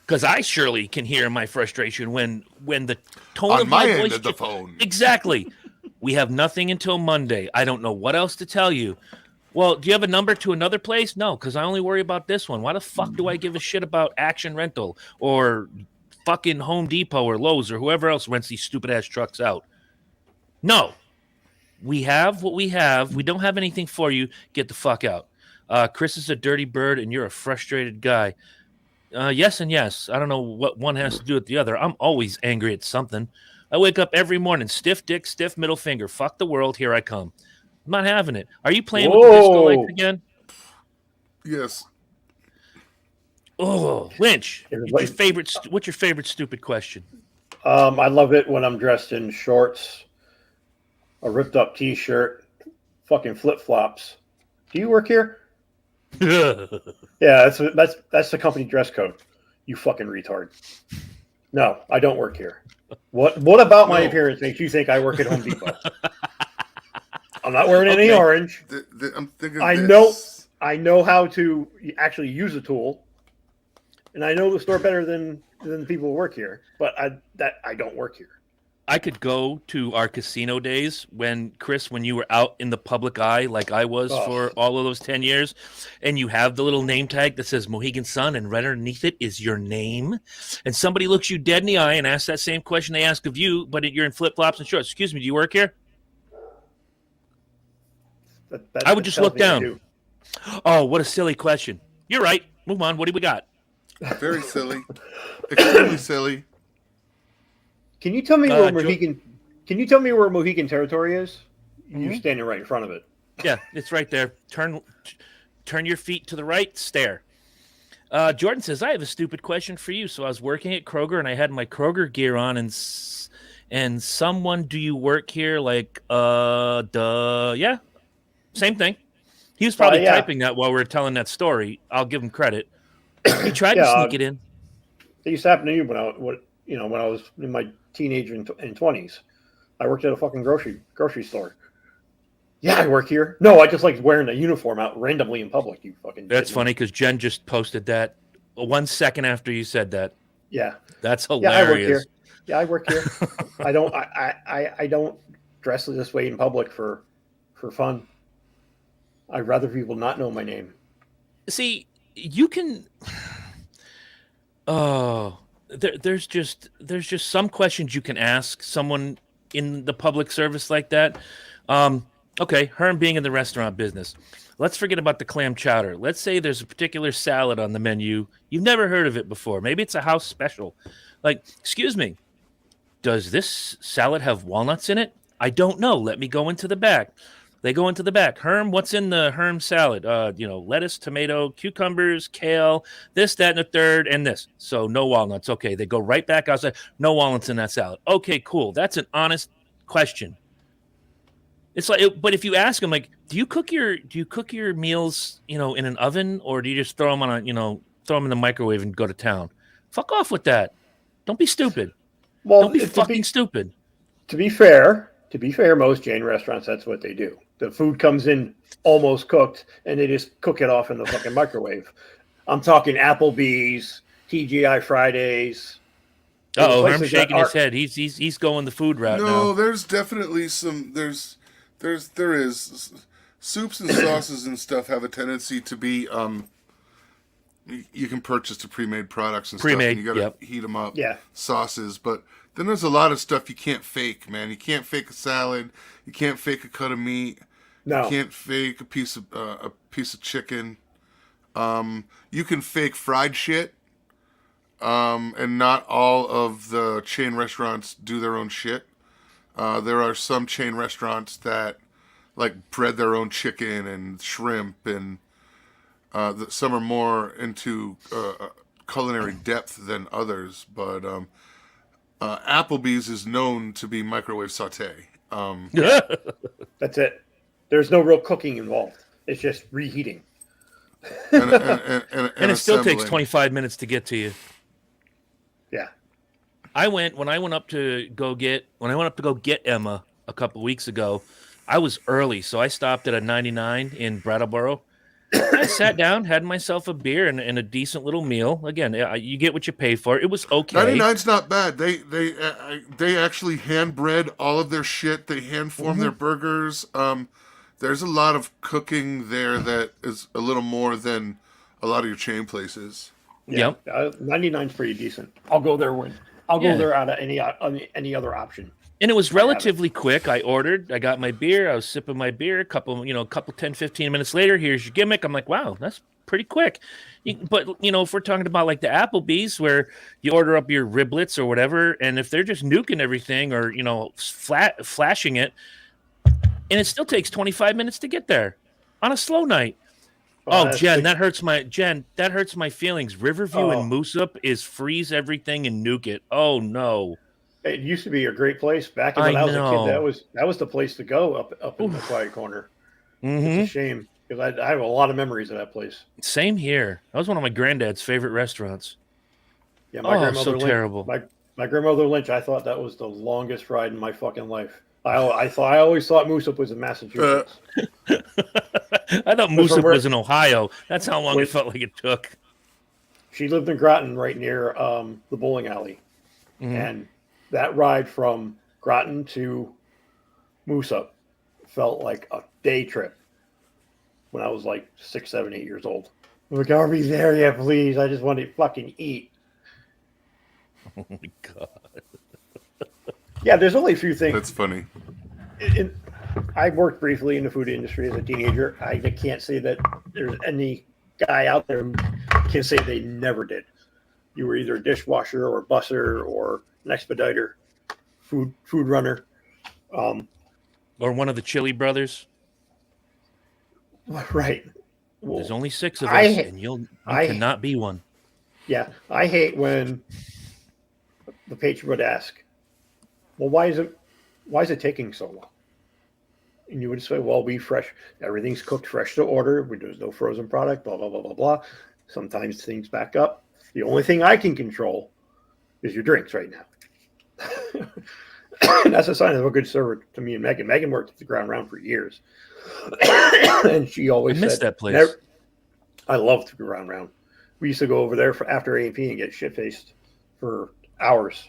Because I surely can hear my frustration when the tone On of my my end voice of the phone. Exactly. We have nothing until Monday. I don't know what else to tell you. "Well, do you have a number to another place?" "No, because I only worry about this one. Why the fuck do I give a shit about Action Rental or fucking Home Depot or Lowe's or whoever else rents these stupid ass trucks out?" No. We have what we have. We don't have anything for you. Get the fuck out. Chris is a dirty bird and you're a frustrated guy. Yes and yes. I don't know what one has to do with the other. I'm always angry at something. I wake up every morning, stiff dick, stiff middle finger. Fuck the world. Here I come. I'm not having it. Are you playing with the disco lights again? Yes. Oh, Lynch, It was what's your favorite stupid question? I love it when I'm dressed in shorts, a ripped up T-shirt, fucking flip flops. Do you work here? Yeah, that's the company dress code. You fucking retard. No, I don't work here. What about my No. appearance makes you think I work at Home Depot? I'm not wearing any Okay. orange. I'm thinking. I know how to actually use a tool, and I know the store better than the people who work here. But I don't work here. I could go to our casino days when you were out in the public eye like I was Oh. for all of those 10 years, and you have the little name tag that says Mohegan Sun, and right underneath it is your name, and somebody looks you dead in the eye and asks that same question they ask of you, but you're in flip-flops and shorts. Excuse me, do you work here? I would just look down. Oh, what a silly question. You're right. Move on. What do we got? Very silly. Extremely silly. Can you tell me where Mohegan? Can you tell me where Mohegan Territory is? You're Mhm. standing right in front of it. Yeah, it's right there. Turn your feet to the right, stare. Jordan says, I have a stupid question for you. So I was working at Kroger and I had my Kroger gear on and someone, do you work here? Like, yeah, same thing. He was probably Yeah. typing that while we were telling that story. I'll give him credit. He tried to Yeah, sneak it in. It used to happen to me when I was in my teenage and 20s. I worked at a fucking grocery store. Yeah, I work here. No, I just like wearing a uniform out randomly in public. You fucking. That's funny because Jen just posted that 1 second after you said that. Yeah. That's Yeah, I work here. hilarious. Yeah, I work here. I don't dress this way in public for fun. I'd rather people not know my name. See, you can. Oh, there's just some questions you can ask someone in the public service like that. Okay, Herm being in the restaurant business. Let's forget about the clam chowder. Let's say there's a particular salad on the menu. You've never heard of it before. Maybe it's a house special. Like, excuse me, does this salad have walnuts in it? I don't know. Let me go into the back. They go into the back. Herm, what's in the Herm salad? Lettuce, tomato, cucumbers, kale, this, that, and the third, and this. So no walnuts. Okay, they go right back outside. No walnuts in that salad. Okay, cool. That's an honest question. It's like, but if you ask them, like, do you cook your meals, in an oven, or do you just throw them throw them in the microwave and go to town? Fuck off with that. Don't be stupid. Well, Don't be fucking stupid. To be fair, most chain restaurants, that's what they do. The food comes in almost cooked, and they just cook it off in the fucking microwave. I'm talking Applebee's, TGI Fridays. Herm's shaking his head. He's going the food route now. No, there's definitely there is soups and sauces and stuff have a tendency to be you can purchase the pre-made products and stuff, and you got to heat them up. Yeah, sauces, but then there's a lot of stuff you can't fake, man. You can't fake a salad. You can't fake a cut of meat. no, You can't fake a piece of chicken. You can fake fried shit. And not all of the chain restaurants do their own shit. There are some chain restaurants that like bread their own chicken and shrimp, and some are more into culinary depth than others. But Applebee's is known to be microwave saute. that's it. There's no real cooking involved. It's just reheating. and it still takes assembling. 25 minutes to get to you. Yeah. When I went up to go get Emma a couple weeks ago, I was early, so I stopped at a 99 in Brattleboro. I sat down, had myself a beer and a decent little meal. Again, you get what you pay for. It was okay. 99's not bad. They actually hand bread all of their shit. They hand form their burgers. There's a lot of cooking there that is a little more than a lot of your chain places. Yeah. 99's pretty decent. I'll go there I'll go there out of any other option. And it was relatively quick. I got my beer. I was sipping my beer. A couple 10, 15 minutes later, here's your gimmick. I'm like, wow, that's pretty quick. But, if we're talking about like the Applebee's where you order up your riblets or whatever, and if they're just nuking everything or, flashing it, and it still takes 25 minutes to get there on a slow night. Oh, that's Jen, big- that hurts my feelings. Riverview and Moose Up is freeze everything and nuke it. Oh no. It used to be a great place back when I I was a kid. know. That was the place to go up in the quiet corner. It's a Mm-hmm. shame because I have a lot of memories of that place. Same here. That was one of my granddad's favorite restaurants. Yeah, my Oh, grandmother so Lynch, terrible. my grandmother Lynch. I thought that was the longest ride in my fucking life. I always thought Moose Up was in Massachusetts. I thought Moose from Up where- was in Ohio. That's how long When- it felt like it took. She lived in Groton, right near the bowling alley, and that ride from Groton to Moose Up felt like a day trip. When I was like 6, 7, 8 years old, I'm like, "Are we there yet, please? I just want to fucking eat." Oh my god. Yeah, there's only a few things. That's funny. I worked briefly in the food industry as a teenager. I can't say that there's any guy out there who can say they never did. You were either a dishwasher or a busser or an expediter, food runner. Or one of the Chili brothers. Right. There's only 6 of us, I- and you I- cannot be one. Yeah, I hate when the patron would ask, "Well, why is it taking so long?" And you would say, "Well, everything's cooked fresh to order. There's no frozen product, blah, blah, blah, blah, blah." Sometimes things back up. The only thing I can control is your drinks right now. And that's a sign of a good server to me and Megan. Megan worked at the Ground Round for years. And she always I miss said, that place. I loved the Ground Round. We used to go over there after A&P and get shit-faced for hours.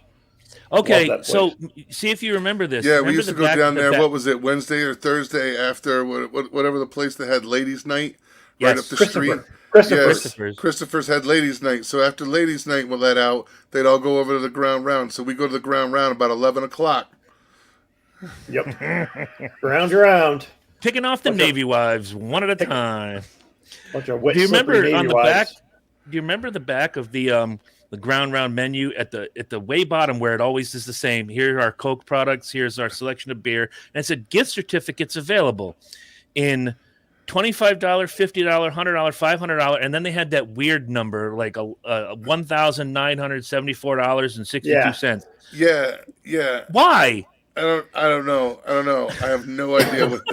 Okay, Love that so see if you remember this. Yeah, Remember we used to the go back- down the there. back- What was it, Wednesday or Thursday after whatever the place that had ladies' night right Yes. up the Christopher. street? Christopher's. Christopher's had ladies' night. So after ladies' night was let out, they'd all go over to the Ground Round. So we go to the Ground Round about 11 o'clock. Yep. Round. Picking off the Bunch of- Navy wives one at a time. Bunch of wet, Do you remember slippery on Navy the wives. back? Do you remember the back of the Ground Round menu at the way bottom where it always is the same? Here are our Coke products. Here's our selection of beer, and it said gift certificates available in $25, $50, $100, $500, and then they had that weird number like a $1,974.62. Yeah. Why? I don't know. I have no idea what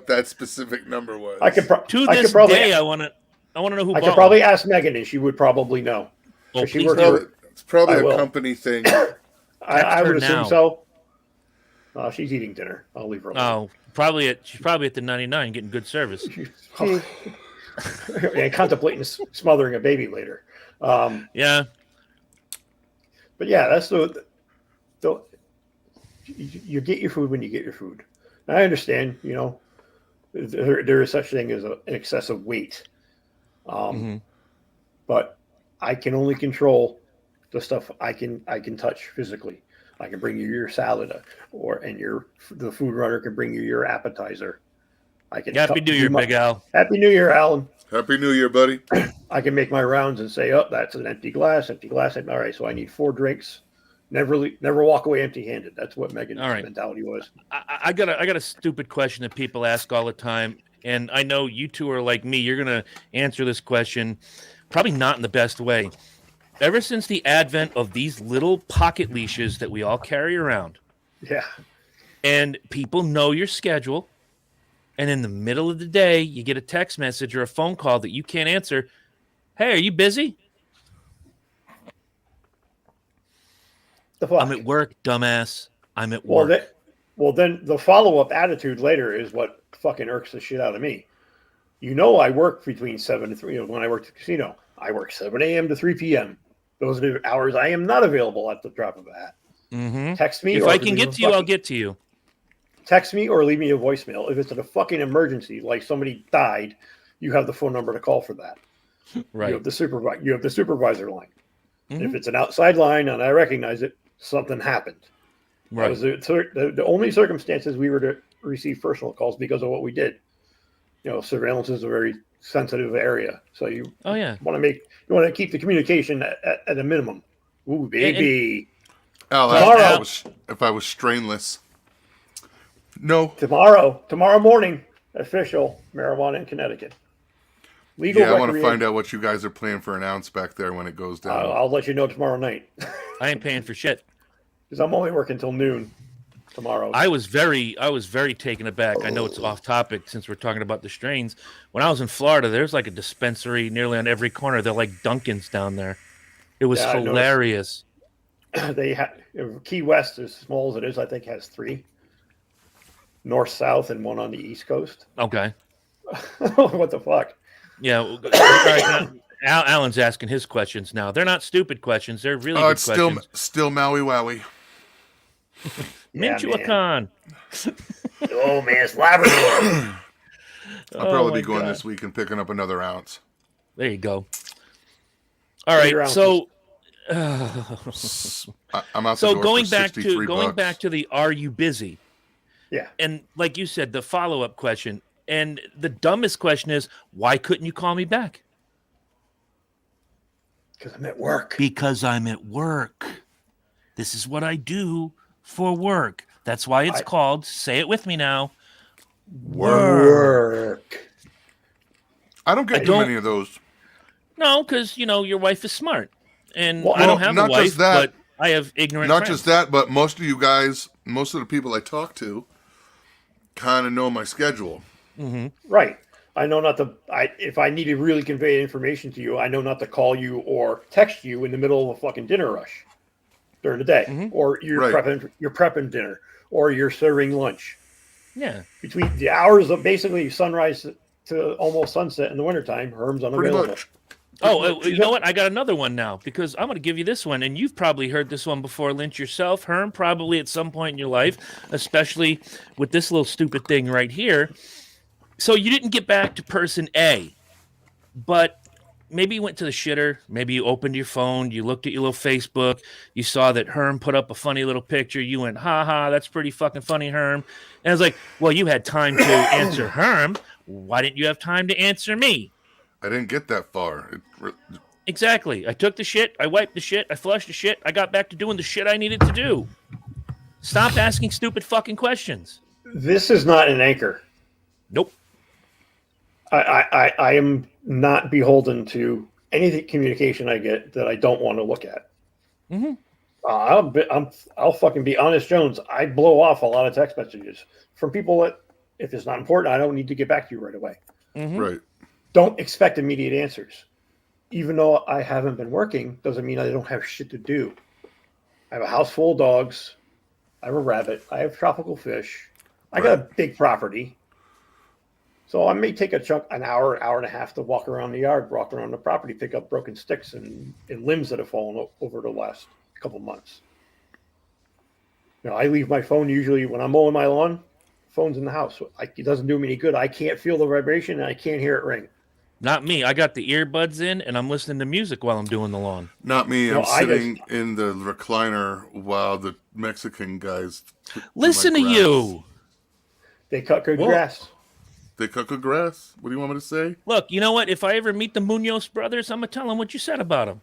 that specific number was. I could To I this could probably, day, I want to know who I bought could probably ask Megan, and she would probably know. Oh, She please works do. for- It's probably I a will. company thing. I her would assume now. so. She's eating dinner. I'll leave her alone. Oh, she's probably at the 99 getting good service. And contemplating smothering a baby later. Yeah. But yeah, that's the you get your food when you get your food. And I understand, there is such thing as an excessive weight. But I can only control the stuff I can touch physically. I can bring you your salad, the food runner can bring you your appetizer. I can Happy New Year, Big Al. Happy New Year, Alan. Happy New Year, buddy. I can make my rounds and say, "Oh, that's an empty glass. All right, so I need 4 drinks." Never walk away empty-handed. That's what Megan's All right. mentality was. I got a stupid question that people ask all the time, and I know you two are like me. You're gonna answer this question, probably not in the best way. Ever since the advent of these little pocket leashes that we all carry around, Yeah. and people know your schedule, and in the middle of the day, you get a text message or a phone call that you can't answer. Hey, are you busy? The fuck? I'm at work, dumbass. I'm at work. Then the follow-up attitude later is what fucking irks the shit out of me. I work between 7 and 3. When I worked at the casino, I work 7 a.m. to 3 p.m. Those are the hours I am not available at the drop of a hat. Mm-hmm. Text me. If or I can leave get a to you, I'll fucking- get to you. Text me or leave me a voicemail. If it's a fucking emergency, like somebody died, you have the phone number to call for that. Right. You have the supervisor line. Mhm. If it's an outside line and I recognize it, something happened. That Right. was the only circumstances we were to receive personal calls because of what we did. Surveillance is a very sensitive area, so you Oh yeah. want to keep the communication at a minimum. Ooh, baby. Al, Tomorrow. if I was strainless. No. Tomorrow morning, official marijuana in Connecticut. Legal Yeah, I want to recreation. find out what you guys are playing for an ounce back there when it goes down. I'll let you know tomorrow night. I ain't paying for shit. Because I'm only working till noon tomorrow. I was very taken aback. I know it's off topic since we're talking about the strains. When I was in Florida, there's like a dispensary nearly on every corner. They're like Dunkin's down there. It was Yeah, I noticed. hilarious. They had Key West, as small as it is, I think has 3. North, south, and one on the East Coast. Okay. What the fuck? Yeah. All right, now, Alan's asking his questions now. They're not stupid questions. They're really good It's questions. still Maui Wowie. Minchuacan. Oh man, it's Labrador. I'll probably my be going God. this week and picking up another ounce. There you go. All Your right. ounces. So I'm out the so door going for back 63 to bucks. the are you busy? Yeah. And like you said, the follow-up question, and the dumbest question is, why couldn't you call me back? Because I'm at work. Because I'm at work. This is what I do for work. That's why it's called, say it with me now, Work. I don't get too many of those. No, because, your wife is smart. And Well, I don't have a not wife, just that. but I have ignorant Not friends. just that, but most of you guys, most of the people I talk to, kind of know my schedule. Right. I know not to. If I need to really convey information to you, I know not to call you or text you in the middle of a fucking dinner rush during the day, or you're Right. prepping dinner, or you're serving lunch. Yeah. Between the hours of basically sunrise to almost sunset in the wintertime, Herm's Pretty unavailable. much. Oh, you know what? I got another one now because I'm going to give you this one, and you've probably heard this one before, Lynch, yourself, Herm, probably at some point in your life, especially with this little stupid thing right here. So you didn't get back to person A, but maybe you went to the shitter, maybe you opened your phone, you looked at your little Facebook, you saw that Herm put up a funny little picture, you went, ha ha, that's pretty fucking funny, Herm. And I was like, well, you had time to answer Herm. Why didn't you have time to answer me? I didn't get that far. Exactly. I took the shit, I wiped the shit, I flushed the shit, I got back to doing the shit I needed to do. Stop asking stupid fucking questions. This is not an anchor. Nope. I am not beholden to any communication I get that I don't want to look at. Mhm. I'll fucking be honest, Jones. I blow off a lot of text messages from people that, if it's not important, I don't need to get back to you right away. Right. Don't expect immediate answers. Even though I haven't been working, doesn't mean I don't have shit to do. I have a house full of dogs. I have a rabbit. I have tropical fish. I got a big property. So I may take an hour and a half to walk around the yard, walk around the property, pick up broken sticks and limbs that have fallen over the last couple months. I leave my phone usually when I'm mowing my lawn. Phone's in the house. It doesn't do me any good. I can't feel the vibration and I can't hear it ring. Not me. I got the earbuds in and I'm listening to music while I'm doing the lawn. Not me. No, I'm sitting in the recliner while the Mexican guys Listen to grass. you. They cut good What? grass. They cut good grass. What do you want me to say? Look, you know what? If I ever meet the Munoz brothers, I'm going to tell them what you said about them.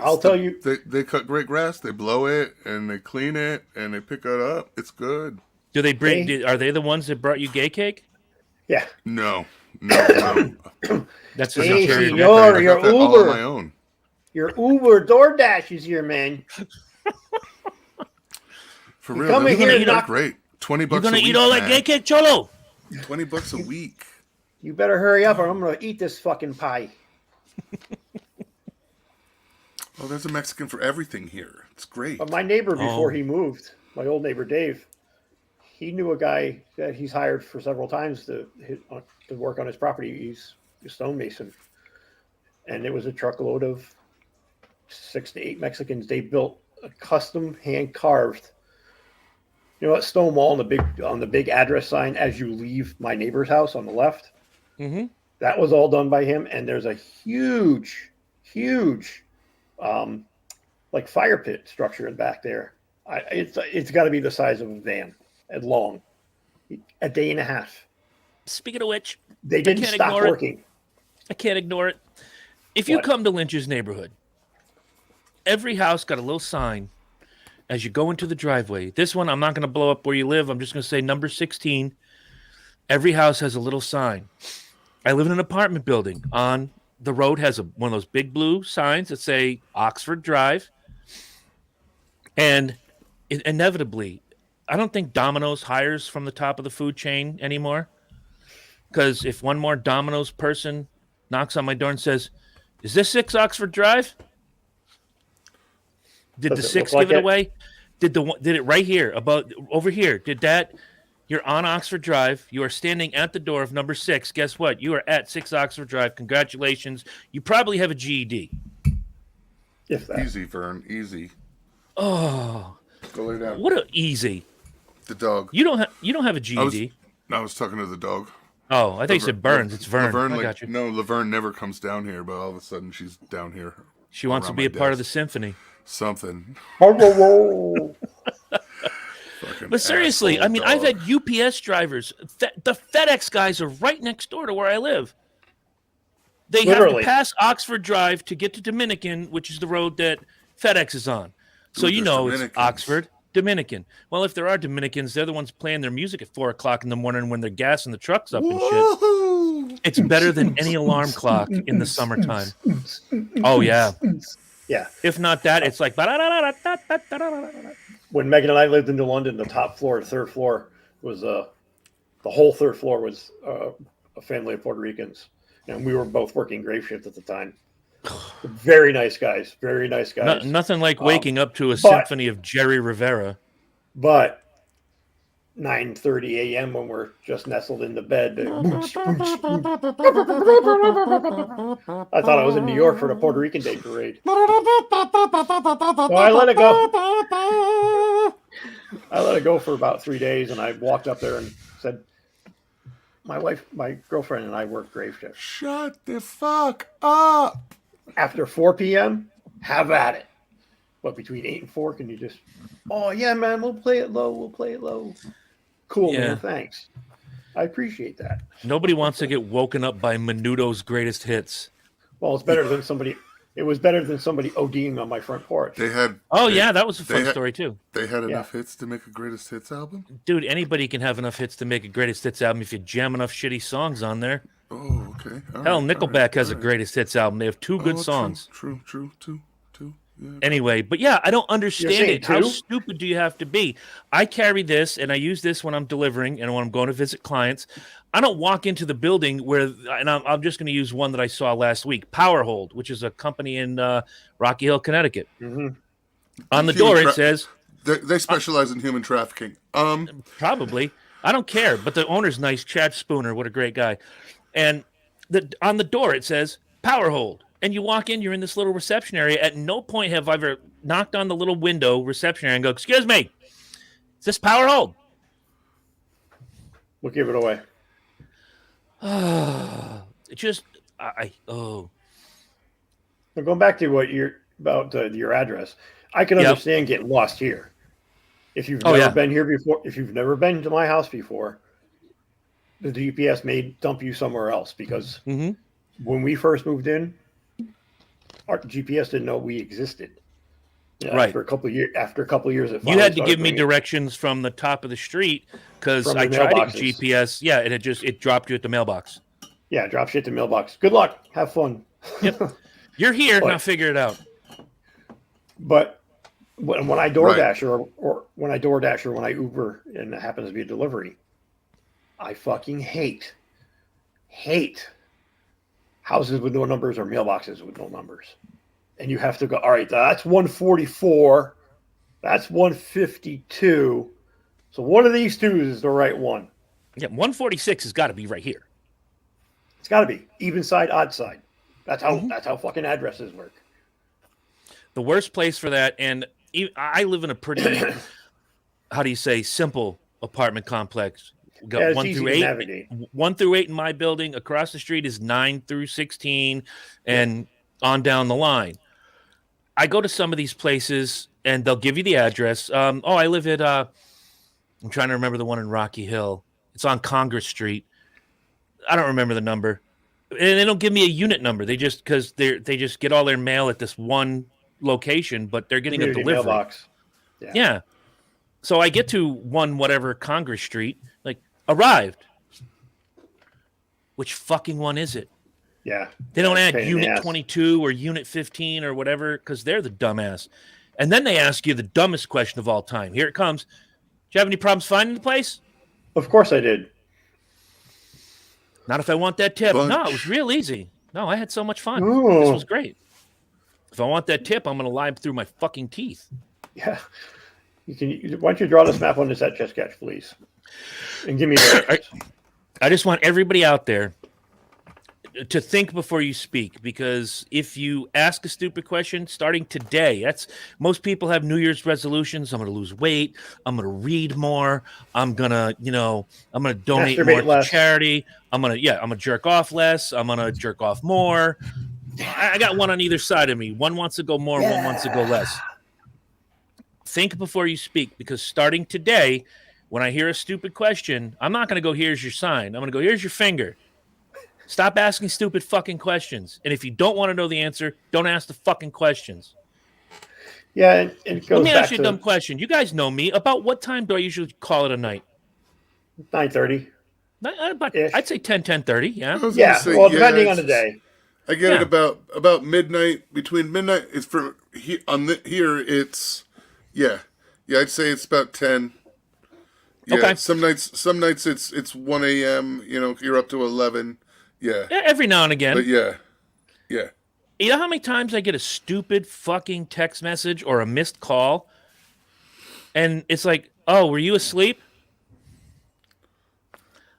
I'll tell you. They cut great grass. They blow it and they clean it and they pick it up. It's good. Do they bring? Are they the ones that brought you gay cake? Yeah. No. That's Hey, just senor, I your got that all on Uber. my own. Your Uber DoorDash is here, man. For You real, come in they're here and they're knock- great. $20 You're a going to week. eat all that man. gay cake, Cholo? $20 a week. You better hurry up or I'm going to eat this fucking pie. Oh, there's a Mexican for everything here. It's great. But my neighbor, before Oh. he moved, my old neighbor Dave, he knew a guy that he's hired for several times to work on his property. He's a stonemason. And it was a truckload of 6 to 8 Mexicans. They built a custom hand-carved, at Stonewall on the big address sign as you leave my neighbor's house on the left. Mm-hmm. That was all done by him. And there's a huge like fire pit structure in back there. It's got to be the size of a van and long. A day and a half. Speaking of which, They didn't can't stop ignore it. working. I can't ignore it. If you What? come to Lynch's neighborhood, every house got a little sign as you go into the driveway. This one, I'm not going to blow up where you live. I'm just going to say number 16. Every house has a little sign. I live in an apartment building. On the road has one of those big blue signs that say Oxford Drive. And inevitably, I don't think Domino's hires from the top of the food chain anymore. Because if one more Domino's person knocks on my door and says, "Is this 6 Oxford Drive?" Did Does the it 6 look like give it it? away? Did it right here about over here? Did that? You're on Oxford Drive. You are standing at the door of number 6. Guess what? You are at 6 Oxford Drive. Congratulations. You probably have a GED. If that. Easy, Vern. Easy. Oh, Go lay down. what a easy. The dog. You don't have a GED. I was talking to the dog. Oh, I thought you said Burns. It's Vern. Laverne, I got you. No, Laverne never comes down here, but all of a sudden she's down here. She wants to around be my a part of the desk. symphony. Something. Whoa. Fucking But seriously, asshole I mean, I've dog. had UPS drivers. The FedEx guys are right next door to where I live. They have Literally. to pass Oxford Drive to get to Dominican, which is the road that FedEx is on. So Ooh, you there's know it's Dominicans. Oxford, Dominican. Well, if there are Dominicans, they're the ones playing their music at 4:00 in the morning when they're gassing the trucks up and shit. Woohoo! It's better than any alarm clock in the summertime. Oh yeah. Yeah. If not that, it's like When Megan and I lived in London, the top floor, the third floor was the whole third floor was a family of Puerto Ricans, and we were both working grave shift at the time. Very nice guys. Very nice guys. nothing like waking up to a but- symphony of Jerry Rivera. But 9:30 a.m. when we're just nestled into bed, I thought I was in New York for the Puerto Rican Day Parade. So I let it go. I let it go for about 3 days, and I walked up there and said, my girlfriend and I work grave shift. Shut the fuck up! After 4 p.m., have at it. But between 8 and 4, can you just, oh, yeah, man, we'll play it low. We'll play it low. Cool, Yeah. man, thanks. I appreciate that. Nobody wants to get woken up by Menudo's greatest hits. Well, it's better than somebody. It was better than somebody ODing on my front porch. They had. Oh they- yeah, that was a fun they had- story too. They had enough hits to make a greatest hits album. Dude, anybody can have enough hits to make a greatest hits album if you jam enough shitty songs on there. Oh, okay. All Hell, right, Nickelback all right, has a all right. greatest hits album. They have 2 good Oh, songs. True. Two. Yeah. Anyway, but yeah, I don't understand saying it. How 2? stupid do you have to be? I carry this and I use this when I'm delivering and when I'm going to visit clients. I don't walk into the building where, and I'm just going to use one that I saw last week, Powerhold, which is a company in Rocky Hill, Connecticut. Mhm. On the Human door, tra- it says, They specialize in human trafficking. probably. I don't care, but the owner's nice, Chad Spooner. What a great guy. And on the door, it says, Powerhold. And you walk in, you're in this little reception area. At no point have I ever knocked on the little window reception area and go, "Excuse me, is this Powerhold?" We'll give it away. It just, oh. Now, going back to what you're about your address, I can Yep. understand getting lost here. If you've Oh, never yeah. been here before, if you've never been to my house before, the GPS may dump you somewhere else because Mhm. when we first moved in, our GPS didn't know we existed. You know, Right. After a couple of years, it You had to finally give me started directions from the top of the street because From I the tried it in mailboxes. GPS. Yeah, and it dropped you at the mailbox. Yeah, drop shit to mailbox. Good luck. Have fun. Yep. You're here, But- now figure it out. But when I DoorDash or when I DoorDash or when I Uber and it happens to be a delivery, I fucking hate houses with no numbers or mailboxes with no numbers. And you have to go, all right, that's 144. That's 152. So one of these two is the right one. Yeah, 146 has got to be right here. It's got to be even side, odd side. That's Mm-hmm. how fucking addresses work. The worst place for that, and I live in a pretty, how do you say, simple apartment complex. We got Yeah, it's 1 easy through to 8. navigate. 1 through 8 in my building. Across the street is 9 through 16, and on down the line. I go to some of these places, and they'll give you the address. I live at. I'm trying to remember the one in Rocky Hill. It's on Congress Street. I don't remember the number, and they don't give me a unit number. They just because they just get all their mail at this one location, but they're getting a Community delivery. mailbox. Yeah. So I get to 1 whatever Congress Street, like arrived which fucking one is it? Yeah. They don't That's a add pain in the Unit ass. 22 or Unit 15 or whatever because they're the dumbass. And then they ask you the dumbest question of all time. Here it comes. Do you have any problems finding the place? Of course I did. Not if I want that tip. No, Bunch. it was real easy. No, I had so much fun. Ooh. This was great. If I want that tip, I'm going to lie through my fucking teeth. Yeah. Why don't you draw this map on this etch a sketch, please? And give me the I just want everybody out there to think before you speak, because if you ask a stupid question starting today, that's most people have New Year's resolutions. I'm going to lose weight. I'm going to read more. I'm going to, I'm going to donate Masturbate more to less. charity. I'm going to jerk off less. I'm going to jerk off more. I got one on either side of me. One wants to go more, one wants to go less. Think before you speak, because starting today, when I hear a stupid question, I'm not going to go, here's your sign. I'm going to go, here's your finger. Stop asking stupid fucking questions. And if you don't want to know the answer, don't ask the fucking questions. Yeah, and it goes Let me back ask you a dumb question. You guys know me. About what time do I usually call it a night? 9:30. I'd say 10:30, yeah. I was Yeah, gonna say, well, depending on it's- the day. I get Yeah. it about midnight. Between midnight, it's for here. It's I'd say it's about 10. Yeah, Okay. Some nights it's 1 a.m. You're up to 11. Yeah, Yeah, every now and again. but yeah. You know how many times I get a stupid fucking text message or a missed call? And it's like, oh, were you asleep?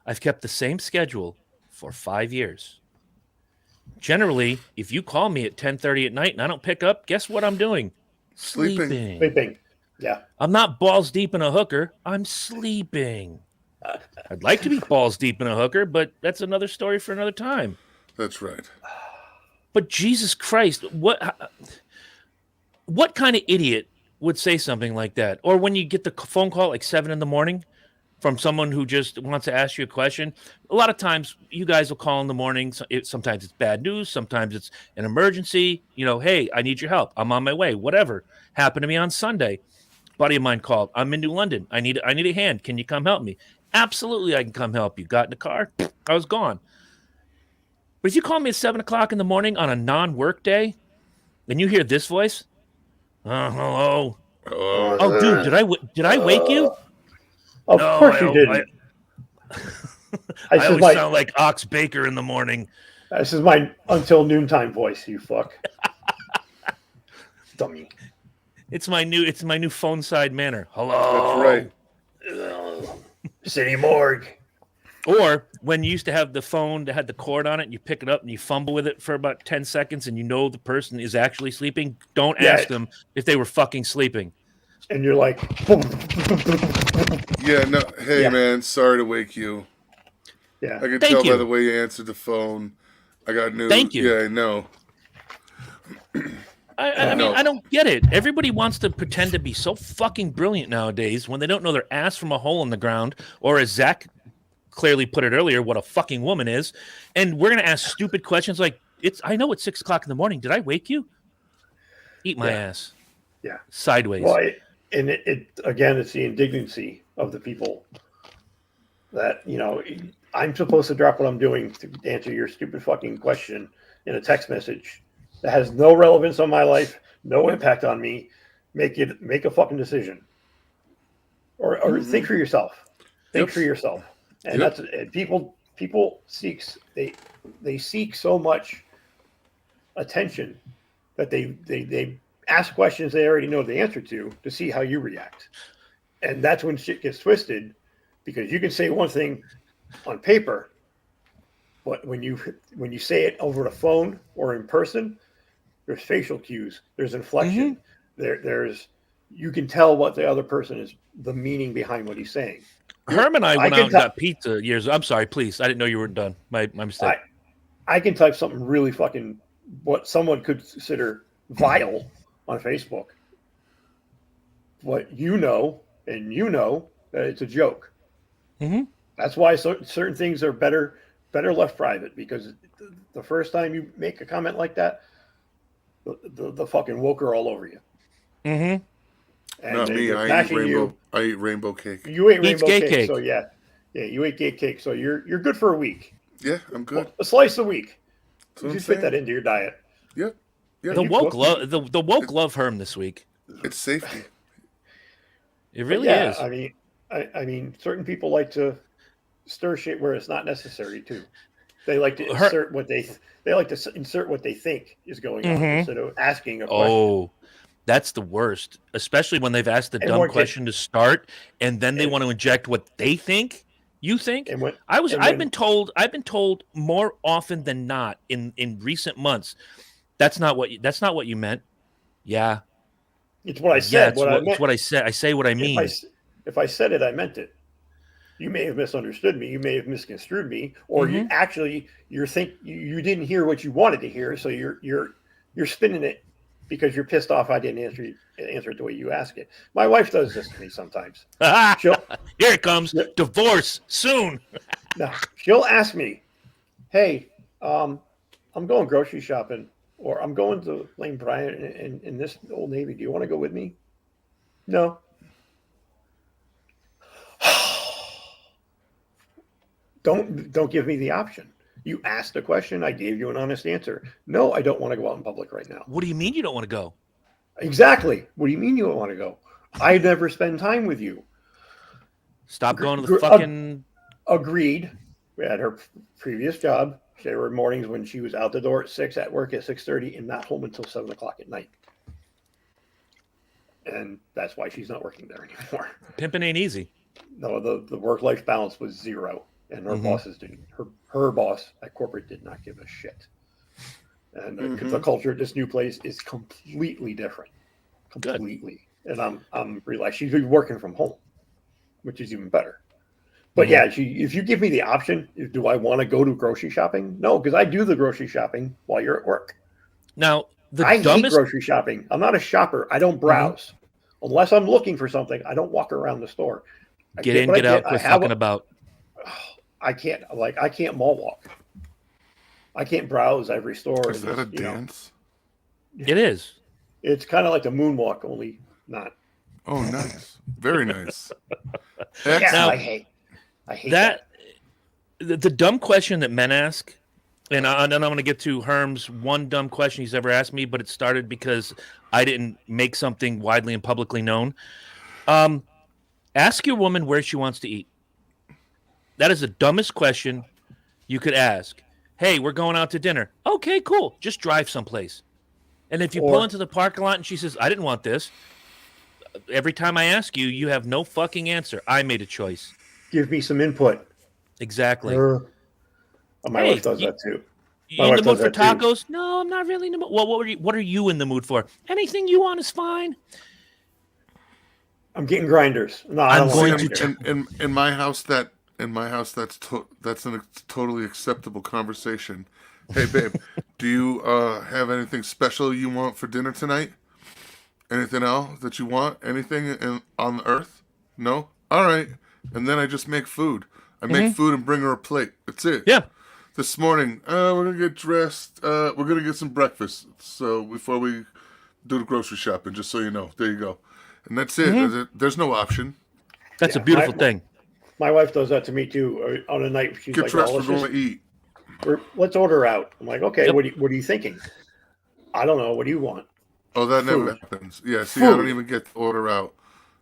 I've kept the same schedule for 5 years. Generally, if you call me at 10:30 at night and I don't pick up, guess what I'm doing? Sleeping. Sleeping. Yeah. I'm not balls deep in a hooker. I'm sleeping. I'd like to be balls deep in a hooker, but that's another story for another time. That's right. But Jesus Christ, what kind of idiot would say something like that? Or when you get the phone call like 7 a.m. from someone who just wants to ask you a question. A lot of times you guys will call in the morning. Sometimes it's bad news. Sometimes it's an emergency. Hey, I need your help. I'm on my way. Whatever. Happened to me on Sunday. Buddy of mine called. I'm in New London. I need a hand. Can you come help me? Absolutely, I can come help you. Got in the car. I was gone. But if you call me at 7 o'clock in the morning on a non-work day, and you hear this voice, hello. Oh, dude, did I wake you? Of No, course you didn't. I always sound like Ox Baker in the morning. This is my until noontime voice, you fuck. Dummy. It's my new phone side manner. Hello. That's right. City morgue. Or when you used to have the phone that had the cord on it, and you pick it up and you fumble with it for about 10 seconds, and the person is actually sleeping. Don't ask them if they were fucking sleeping. And you're like, Yeah, no. Hey, Yeah. man, sorry to wake you. yeah. I can Thank tell you. by the way you answered the phone. I got news. Thank you. Yeah, I know. I mean, I don't get it. Everybody wants to pretend to be so fucking brilliant nowadays when they don't know their ass from a hole in the ground, or as Zach clearly put it earlier, what a fucking woman is. And we're going to ask stupid questions like, I know it's 6 o'clock in the morning. Did I wake you? Eat my ass. Yeah. Sideways. Well, again, it's the indignancy of the people that, I'm supposed to drop what I'm doing to answer your stupid fucking question in a text message that has no relevance on my life, no impact on me. Make a fucking decision, or think for yourself. Think for yourself, and that's people they seek so much attention that they ask questions they already know the answer to see how you react, and that's when shit gets twisted, because you can say one thing on paper, but when you say it over the phone or in person, there's facial cues, there's inflection, there's you can tell what the other person is, the meaning behind what he's saying. Herm and I went out and got pizza years. I'm sorry, please. I didn't know you were done. My mistake. I can type something really fucking what someone could consider vile on Facebook, but and that it's a joke. Mm-hmm. That's why certain things are better left private, because the first time you make a comment like that, the fucking woke are all over you. Mm-hmm. And Not me. I eat rainbow cake. You ate Eats rainbow gay cake, cake. so yeah, you ate gay cake, so you're good for a week. Yeah, I'm good. A slice a week. That's You what I'm just fit saying. that into your diet. Yep. Yeah. The you woke cook, love the woke love Herm this week. It's safety. It But really yeah, is. I mean, certain people like to stir shit where it's not necessary too. They like to Her- insert what they like to insert what they think is going on Mhm. instead of asking a question. Oh, that's the worst, especially when they've asked the And dumb what gets- question to start, and then they And- want to inject what they think. You think? And when I've when- been told more often than not in recent months. That's not what you meant. Yeah, it's what I yeah, said. it's What I it's meant. what I said. I say what I mean. If I said it, I meant it. You may have misunderstood me. You may have misconstrued me, or you actually you didn't hear what you wanted to hear, so you're spinning it because you're pissed off I didn't answer it the way you ask it. My wife does this to me sometimes. She'll Here it comes. Divorce soon. she'll ask me, "Hey, I'm going grocery shopping, or I'm going to Lane Bryant in this Old Navy. Do you want to go with me?" No. Don't give me the option. You asked a question, I gave you an honest answer. No, I don't want to go out in public right now. What do you mean you don't want to go? Exactly. What do you mean you don't want to go? I never spend time with you. Stop going to Gr- the fucking. Agreed. At her previous job, there were mornings when she was out the door at 6, at work at 6:30, and not home until 7 o'clock at night. And that's why she's not working there anymore. Pimping ain't easy. No, the work-life balance was zero, and her bosses didn't. Her boss at corporate did not give a shit. And the culture at this new place is completely different, completely. And I'm relaxed. She's working from home, which is even better. But yeah, if you give me the option, do I want to go to grocery shopping? No, because I do the grocery shopping while you're at work. Now I hate grocery shopping. I'm not a shopper. I don't browse unless I'm looking for something. I don't walk around the store. Get in, get out, quit fucking about. I can't mall walk. I can't browse every store. Is that a dance? It is. It's kind of like the moonwalk, only not. Oh, nice. Very nice. Yeah, Now, I hate that. The dumb question that men ask, and I'm going to get to Herm's one dumb question he's ever asked me, but it started because I didn't make something widely and publicly known. Ask your woman where she wants to eat. That is the dumbest question you could ask. Hey, we're going out to dinner. Okay, cool. Just drive someplace. And if you pull into the parking lot and she says, I didn't want this, every time I ask you, you have no fucking answer. I made a choice. Give me some input. Exactly. My wife does that too. You in the mood for tacos? No, I'm not really in the mood. Well, what are you in the mood for? Anything you want is fine. I'm getting grinders. No, I'm going to. In my house, that's a totally acceptable conversation. Hey, babe, do you have anything special you want for dinner tonight? Anything else that you want? Anything on the earth? No? All right. And then I just make food. I make food and bring her a plate. That's it. Yeah. This morning, we're going to get dressed. We're going to get some breakfast. So before we do the grocery shopping, just so you know. There you go. And that's it. There's no option. That's a beautiful thing. My wife does that to me too. On a night, she's Get like, dressed. "Oh, We're going to eat. let's order out." I'm like, "Okay, Yep. what are you thinking?" I don't know. What do you want? Oh, that Food. never happens. Yeah, see, Food. I don't even get to order out.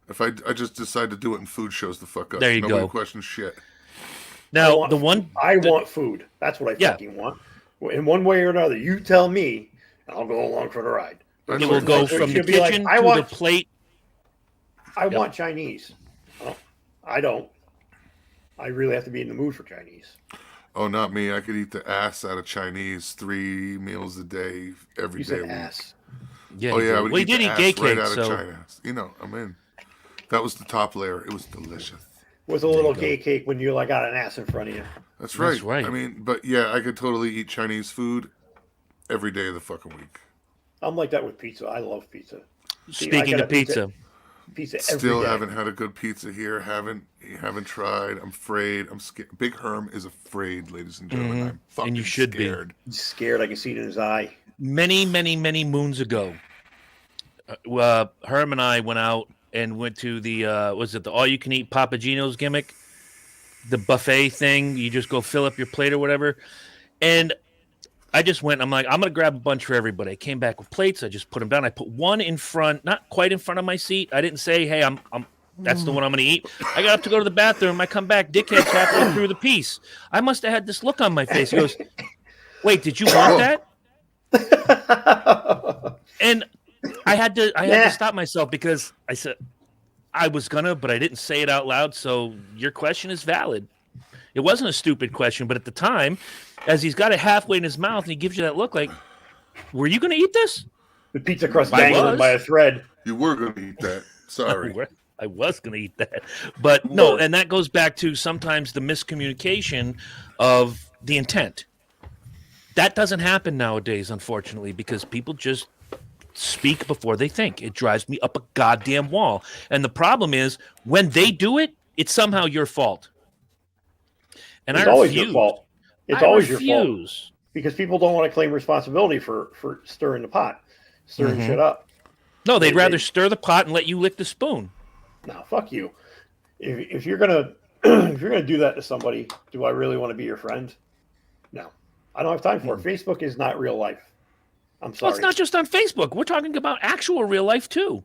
If I just decide to do it and food shows the fuck up. There you Nobody go. questions shit. Now, I want food. That's what I fucking want. In one way or another, you tell me, and I'll go along for the ride. it will go from the She'll be like, kitchen "I to want- the plate. I want Chinese. I don't. I really have to be in the mood for Chinese. Oh, not me. I could eat the ass out of Chinese 3 meals a day, every You day. said week. ass. Yeah, Oh, yeah. I would well, you eat did the eat ass gay right cake, out so of China. You know, I'm in. That was the top layer. It was delicious. With a little gay cake when you got an ass in front of you. That's right. That's right. I mean, but yeah, I could totally eat Chinese food every day of the fucking week. I'm like that with pizza. I love pizza. See, I speaking got of a pizza, Pizza every Still day. haven't had a good pizza here. Haven't tried. I'm afraid. I'm scared. Big Herm is afraid, ladies and gentlemen. I'm fucking And you should be. scared. He's scared. I can see it in his eye. many moons ago, Herm and I went out and went to the was it the all you can eat Papa Gino's gimmick? the buffet thing. You just go fill up your plate or whatever. And I just went. I'm like, I'm gonna grab a bunch for everybody. I came back with plates. I just put them down. I put one in front, not quite in front of my seat. I didn't say, "Hey, I'm that's the one I'm gonna eat." I got up to go to the bathroom. I come back. Dickhead's halfway through the piece. I must have had this look on my face. He goes, "Wait, did you want that?" And I had to stop myself because I said I was gonna, but I didn't say it out loud. So your question is valid. It wasn't a stupid question, but at the time, as he's got it halfway in his mouth and he gives you that look like, were you going to eat this? The pizza crust dangling by a thread. You were going to eat that. Sorry. I was going to eat that. But no, and that goes back to sometimes the miscommunication of the intent. That doesn't happen nowadays, unfortunately, because people just speak before they think. It drives me up a goddamn wall. And the problem is, when they do it, it's somehow your fault. And it's always your fault. It's always your fault because people don't want to claim responsibility for stirring the pot, stirring shit up. No, they'd rather stir the pot and let you lick the spoon. No, fuck you. If you're gonna if you're gonna do that to somebody, do I really want to be your friend? No, I don't have time for it. Facebook is not real life. I'm sorry. Well, it's not just on Facebook. We're talking about actual real life too.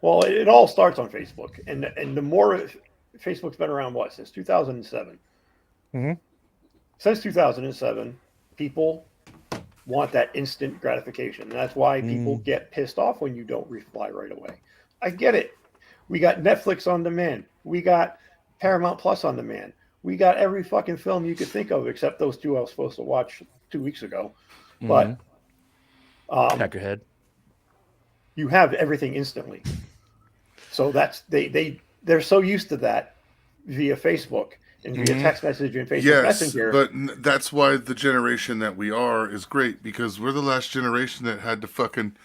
Well, it all starts on Facebook, and the more Facebook's been around, since 2007. Mm-hmm. Since 2007, people want that instant gratification. And that's why people get pissed off when you don't reply right away. I get it. We got Netflix on demand. We got Paramount Plus on demand. We got every fucking film you could think of, except those two I was supposed to watch 2 weeks ago. But Peckerhead. You have everything instantly. So that's they're so used to that via Facebook. And via text message and Facebook Messenger. But that's why the generation that we are is great, because we're the last generation that had to fucking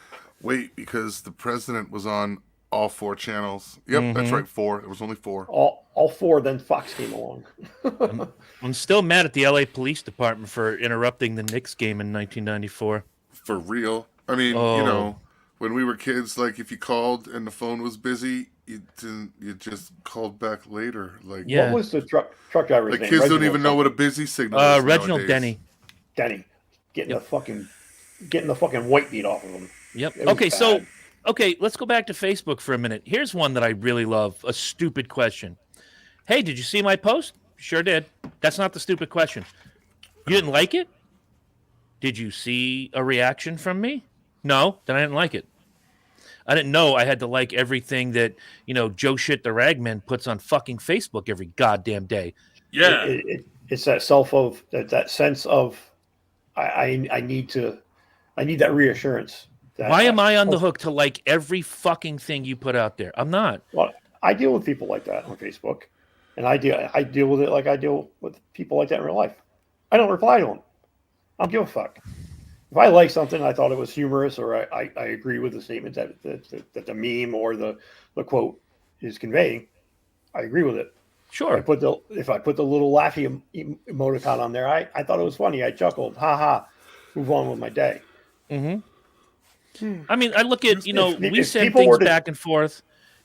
wait because the president was on all 4 channels. Yep, that's right, 4. It was only 4. All 4, then Fox came along. I'm still mad at the LA Police Department for interrupting the Knicks game in 1994. For real. I mean, when we were kids, like if you called and the phone was busy, you just called back later. Like, what was the truck driver's name? Kids Reginald don't even know what a busy signal is. Reginald Denny. Getting the fucking white beat off of him. Yep. Okay, let's go back to Facebook for a minute. Here's one that I really love. A stupid question. Hey, did you see my post? Sure did. That's not the stupid question. You didn't like it? Did you see a reaction from me? No, then I didn't like it. I didn't know I had to like everything that, Joe Shit the Ragman puts on fucking Facebook every goddamn day. Yeah. It's that that sense of I need that reassurance. Why am I on the hook to like every fucking thing you put out there? I'm not. Well, I deal with people like that on Facebook, and I deal with it like I deal with people like that in real life. I don't reply to them. I don't give a fuck. If I like something, I thought it was humorous, or I agree with the statement that the meme or the quote is conveying, I agree with it. Sure. If I put the little laughy emoticon on there, I thought it was funny. I chuckled. Ha ha. Move on with my day. Mm-hmm. I mean, I look at, we send things back and forth,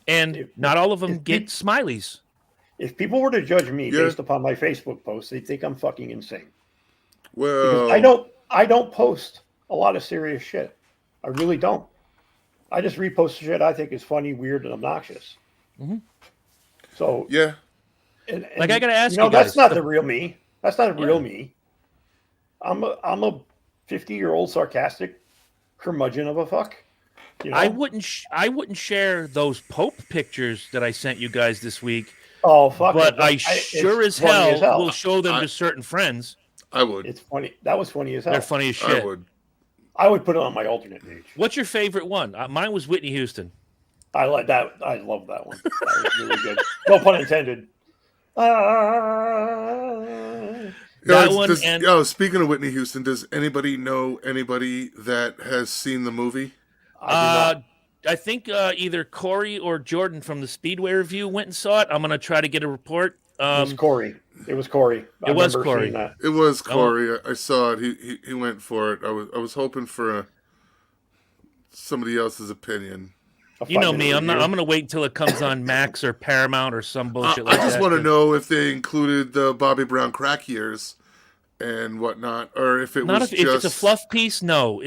and not all of them get smileys. If people were to judge me based upon my Facebook posts, they'd think I'm fucking insane. Well, because I don't post a lot of serious shit. I really don't. I just repost shit I think is funny, weird, and obnoxious. Mm-hmm. So yeah, and I gotta ask you guys, that's not the real me. That's not real me. I'm a 50-year-old sarcastic curmudgeon of a fuck. I wouldn't share those Pope pictures that I sent you guys this week. Oh fuck! But I sure as hell will show them to certain friends. I would. It's funny. That was funny as hell. They're funny as shit. I would put it on my alternate page. What's your favorite one? Mine was Whitney Houston. I like that. I love that one. That was really good. No pun intended. That one. Speaking of Whitney Houston, does anybody know anybody that has seen the movie? I think either Corey or Jordan from the Speedway Review went and saw it. I'm going to try to get a report. It was Corey. It was Corey. It was Corey. I saw it. He went for it. I was hoping for somebody else's opinion. You know me. I'm review. going to wait until it comes on Max or Paramount or some bullshit I like that. just want to know if they included the Bobby Brown crack years and whatnot, or if it Not was if just it's a fluff piece. No,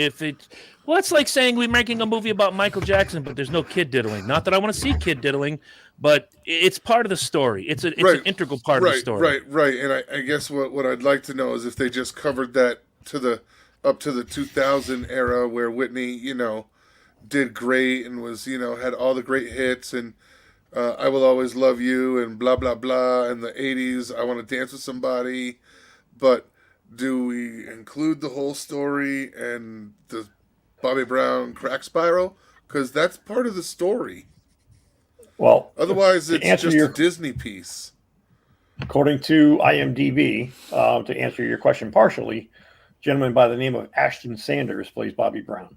well, it's like saying we're making a movie about Michael Jackson, but there's no kid diddling. Not that I want to see kid diddling, but it's part of the story. It's an integral part of the story. Right. And I guess what I'd like to know is if they just covered that up to the 2000 era where Whitney, did great and was, had all the great hits and I Will Always Love You and blah, blah, blah. In the 80s, I Want to Dance with Somebody. But do we include the whole story and the Bobby Brown crack spiral? Because that's part of the story. Well, otherwise, it's just a Disney piece. According to IMDb, to answer your question partially, a gentleman by the name of Ashton Sanders plays Bobby Brown.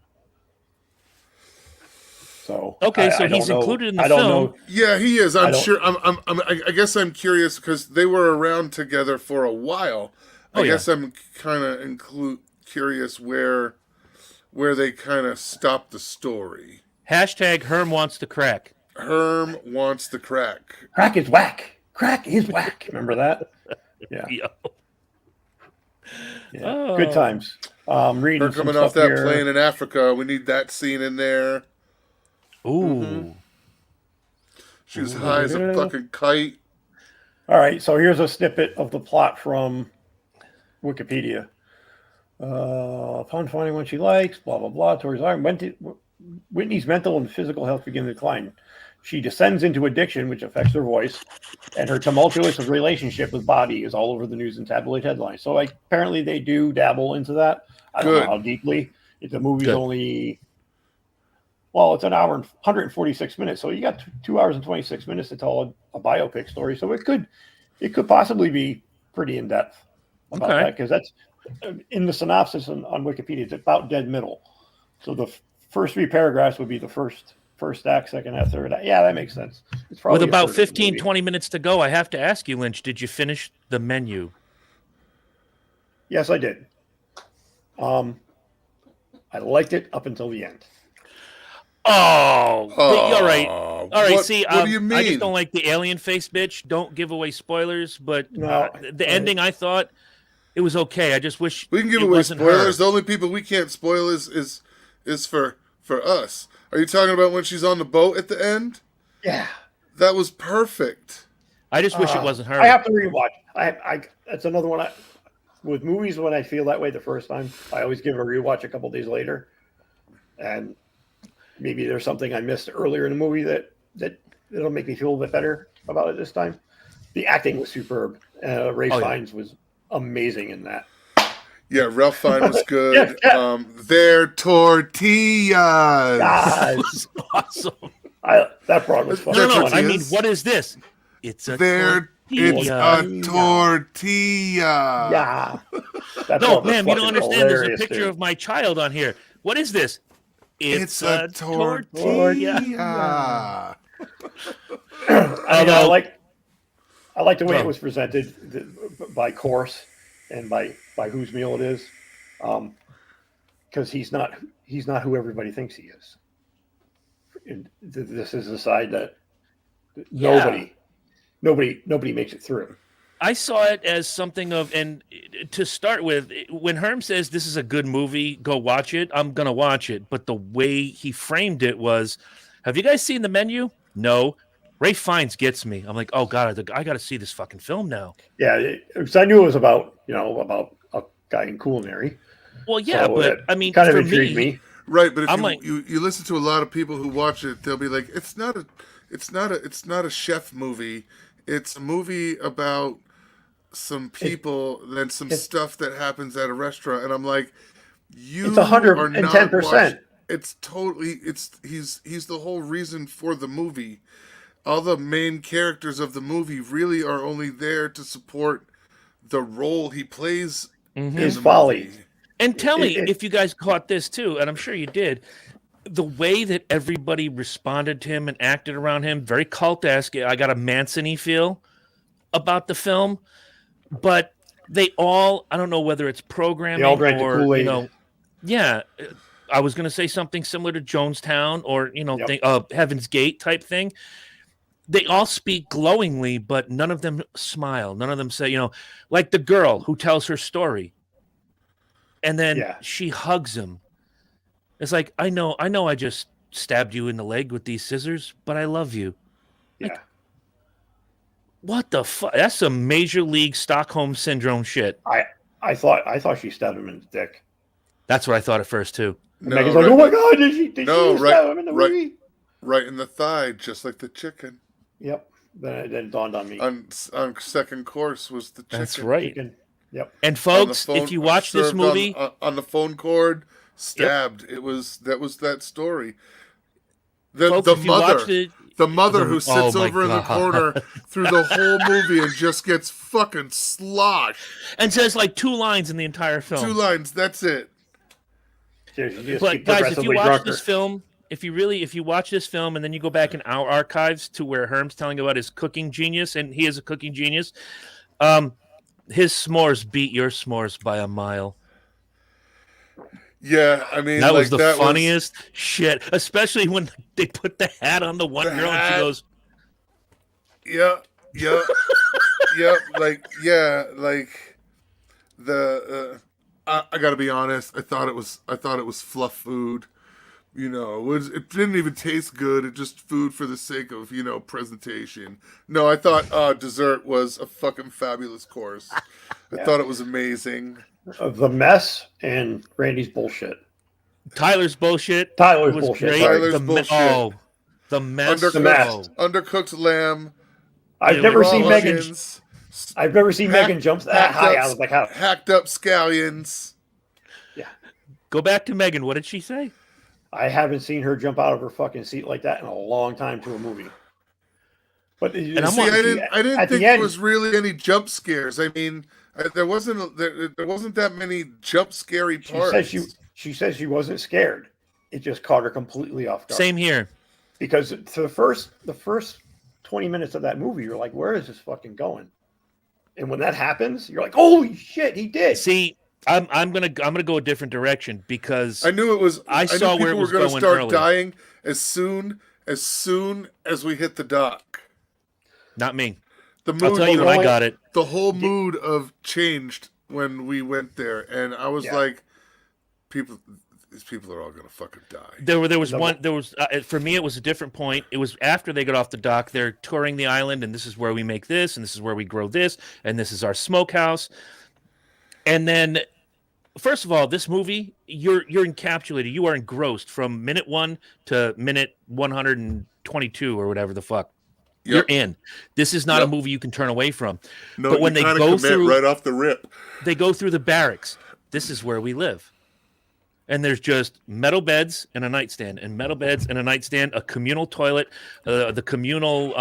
So okay, so he's included in the film. Yeah, he is. I'm sure. I guess I'm curious because they were around together for a while. I guess I'm kind of curious where they kind of stopped the story. Hashtag Herm wants to crack. Herm wants the crack. Crack is whack. Crack is whack. Remember that? Yeah. Oh. Good times. Reading Her coming off that plane in Africa. We need that scene in there. Ooh. Mm-hmm. She was high as a fucking kite. All right, so here's a snippet of the plot from Wikipedia. Upon finding what she likes, blah, blah, blah, towards Whitney's mental and physical health begin to decline. She descends into addiction, which affects her voice, and her tumultuous relationship with Bobby is all over the news and tabloid headlines. So apparently they do dabble into that. I don't know how deeply. The movie's only... Well, it's an hour and 146 minutes, so you got 2 hours and 26 minutes to tell a biopic story. So it could possibly be pretty in depth about that, because that's in the synopsis on Wikipedia. It's about dead middle. So the first 3 paragraphs would be the first act, second act, third act. Yeah, that makes sense. It's probably with about 15, 20 minutes to go. I have to ask you, Lynch, did you finish the menu? Yes, I did. I liked it up until the end. All right. All right. See, what do you mean? I just don't like the alien face bitch. Don't give away spoilers, but the ending, I thought it was okay. I just wish we can give away spoilers. The only people we can't spoil is for us. Are you talking about when she's on the boat at the end? Yeah, that was perfect. I just wish it wasn't her. I have to rewatch. That's another one. With movies, when I feel that way the first time, I always give it a rewatch a couple days later, and maybe there's something I missed earlier in the movie that it'll make me feel a little bit better about it this time. The acting was superb. Ray Fiennes was amazing in that. Yeah, Ralph Fiennes was good. Their tortillas. Guys. Awesome. That part was fun. No, I mean, what is this? It's a tortilla. It's a tortilla. Yeah. No, ma'am, you don't understand. There's a picture of my child on here. What is this? It's a tortilla. I like the way it was presented by course and by whose meal it is, because he's not who everybody thinks he is. And this is a side that nobody makes it through. I saw it as something of, and to start with, when Herm says this is a good movie, go watch it, I'm going to watch it. But the way he framed it was, have you guys seen the menu? No. Ray Fiennes gets me. I'm like, oh, God, I got to see this fucking film now. Yeah, because I knew it was about a guy in culinary. Well, yeah, so but I mean, kind of intrigued me. Right, but if you listen to a lot of people who watch it, they'll be like, it's not a chef movie. It's a movie about some people and some stuff that happens at a restaurant, and I'm like, it's 110%. It's totally he's the whole reason for the movie. All the main characters of the movie really are only there to support the role he plays in his the folly. movie. And tell me if you guys caught this too, and I'm sure you did. The way that everybody responded to him and acted around him, very cult-esque. I got a Manson-y feel about the film. But they all, I don't know whether it's programming or, yeah. I was going to say something similar to Jonestown or, Yep. Heaven's Gate type thing. They all speak glowingly, but none of them smile. None of them say, like the girl who tells her story. And then Yeah. she hugs him. It's like, I know I just stabbed you in the leg with these scissors, but I love you. Yeah. What the fuck? That's some major league Stockholm syndrome shit. I thought she stabbed him in the dick. That's what I thought at first too. And Megan's like, oh my god, did she stab him in the movie? Right in the thigh, just like the chicken. Yep. Then it dawned on me. On second course was the chicken. That's right. Chicken. Yep. And folks, if you watch this served movie on the phone cord, stabbed. Yep. That was that story. Folks, The mother who sits over in the corner through the whole movie and just gets fucking sloshed. And says like 2 lines in the entire film. 2 lines, that's it. But guys, if you watch this film, if you watch this film and then you go back in our archives to where Herm's telling about his cooking genius, and he is a cooking genius, his s'mores beat your s'mores by a mile. Yeah, I mean, that was the funniest shit, especially when they put the hat on the one girl and she goes, yeah, I gotta be honest, I thought it was fluff food. It didn't even taste good. It just food for the sake of, presentation. No, I thought dessert was a fucking fabulous course. I thought it was amazing. The mess and Randy's bullshit. Tyler's bullshit. Tyler's bullshit. Great. Tyler's bullshit. The mess. Undercooked lamb. I've never seen Megan jump that high out of the house. Hacked up scallions. Yeah. Go back to Megan. What did she say? I haven't seen her jump out of her fucking seat like that in a long time to a movie. But I didn't think there was really any jump scares. I mean, there wasn't that many jump scary parts. She says she wasn't scared. It just caught her completely off guard. Same here. Because for the first 20 minutes of that movie, you're like, where is this fucking going? And when that happens, you're like, holy shit, he did. See, I'm gonna go a different direction because I knew it was. I saw where it was going going start early. Dying as soon as we hit the dock. Not me. The mood, I'll tell you when I got it. The whole mood of changed when we went there, and I was like, these people are all gonna fucking die. For me, it was a different point. It was after they got off the dock. They're touring the island, and this is where we make this, and this is where we grow this, and this is our smokehouse. And then, first of all, this movie, you're encapsulated. You are engrossed from minute 1 to minute 122 or whatever the fuck. Yep. You're in. This is not a movie you can turn away from. No, but when they go through right off the rip, they go through the barracks. This is where we live. And there's just metal beds and a nightstand, and metal beds and a nightstand, a communal toilet, the communal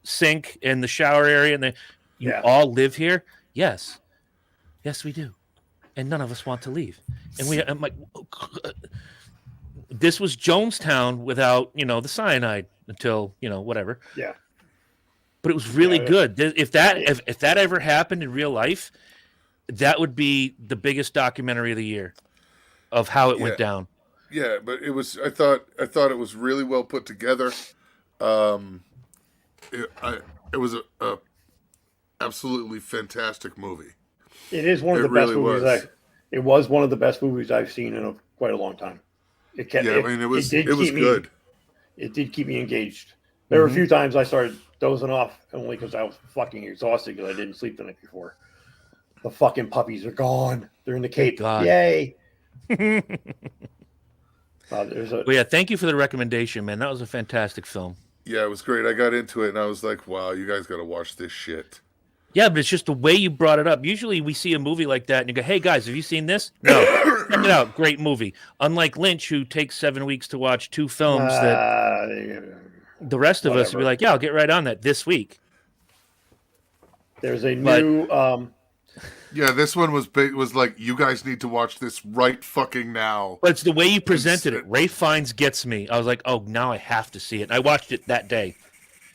sink, and the shower area. And you all live here? Yes. Yes, we do. And none of us want to leave. And I'm like, this was Jonestown without, the cyanide until, whatever. Yeah. But it was really good. If that ever happened in real life, that would be the biggest documentary of the year of how it went down. Yeah, but it was. I thought it was really well put together. It was a absolutely fantastic movie. It is one of the best movies. It was one of the best movies I've seen in quite a long time. It was good. It did keep me engaged. There were a few times I started dozing off only because I was fucking exhausted because I didn't sleep the night before. The fucking puppies are gone. They're in the cape. Yay! Thank you for the recommendation, man. That was a fantastic film. Yeah, it was great. I got into it and I was like, wow, you guys got to watch this shit. Yeah, but it's just the way you brought it up. Usually we see a movie like that and you go, hey, guys, have you seen this? No. Check it out. Great movie. Unlike Lynch, who takes 7 weeks to watch 2 films that the rest of us would be like, yeah, I'll get right on that this week. There's a new... Yeah, this one was big. Was like, you guys need to watch this right fucking now. But it's the way you presented it. Ray Fiennes gets me. I was like, oh, now I have to see it. And I watched it that day.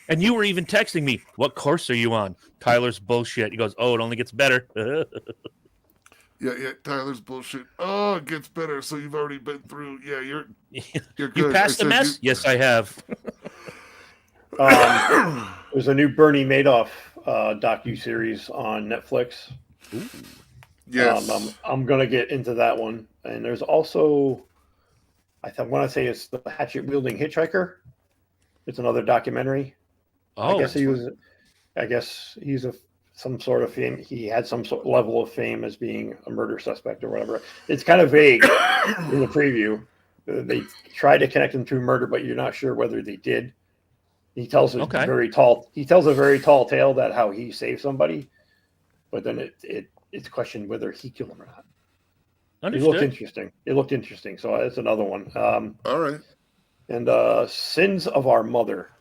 And you were even texting me, what course are you on? Tyler's bullshit. He goes, oh, it only gets better. Yeah, Tyler's bullshit. Oh, it gets better. So you've already been through. Yeah, you're good. You passed the mess? Yes, I have. There's a new Bernie Madoff docu-series on Netflix. Yes. I'm going to get into that one. And there's also, I want to say it's the hatchet-wielding hitchhiker. It's another documentary. Oh, I guess he's some sort of fame. He had some sort of level of fame as being a murder suspect or whatever. It's kind of vague in the preview. They try to connect him to murder, but you're not sure whether they did. He tells a very tall tale that how he saved somebody, but then it's questioned whether he killed him or not. Understood. It looked interesting. So that's another one. All right. And Sins of Our Mother.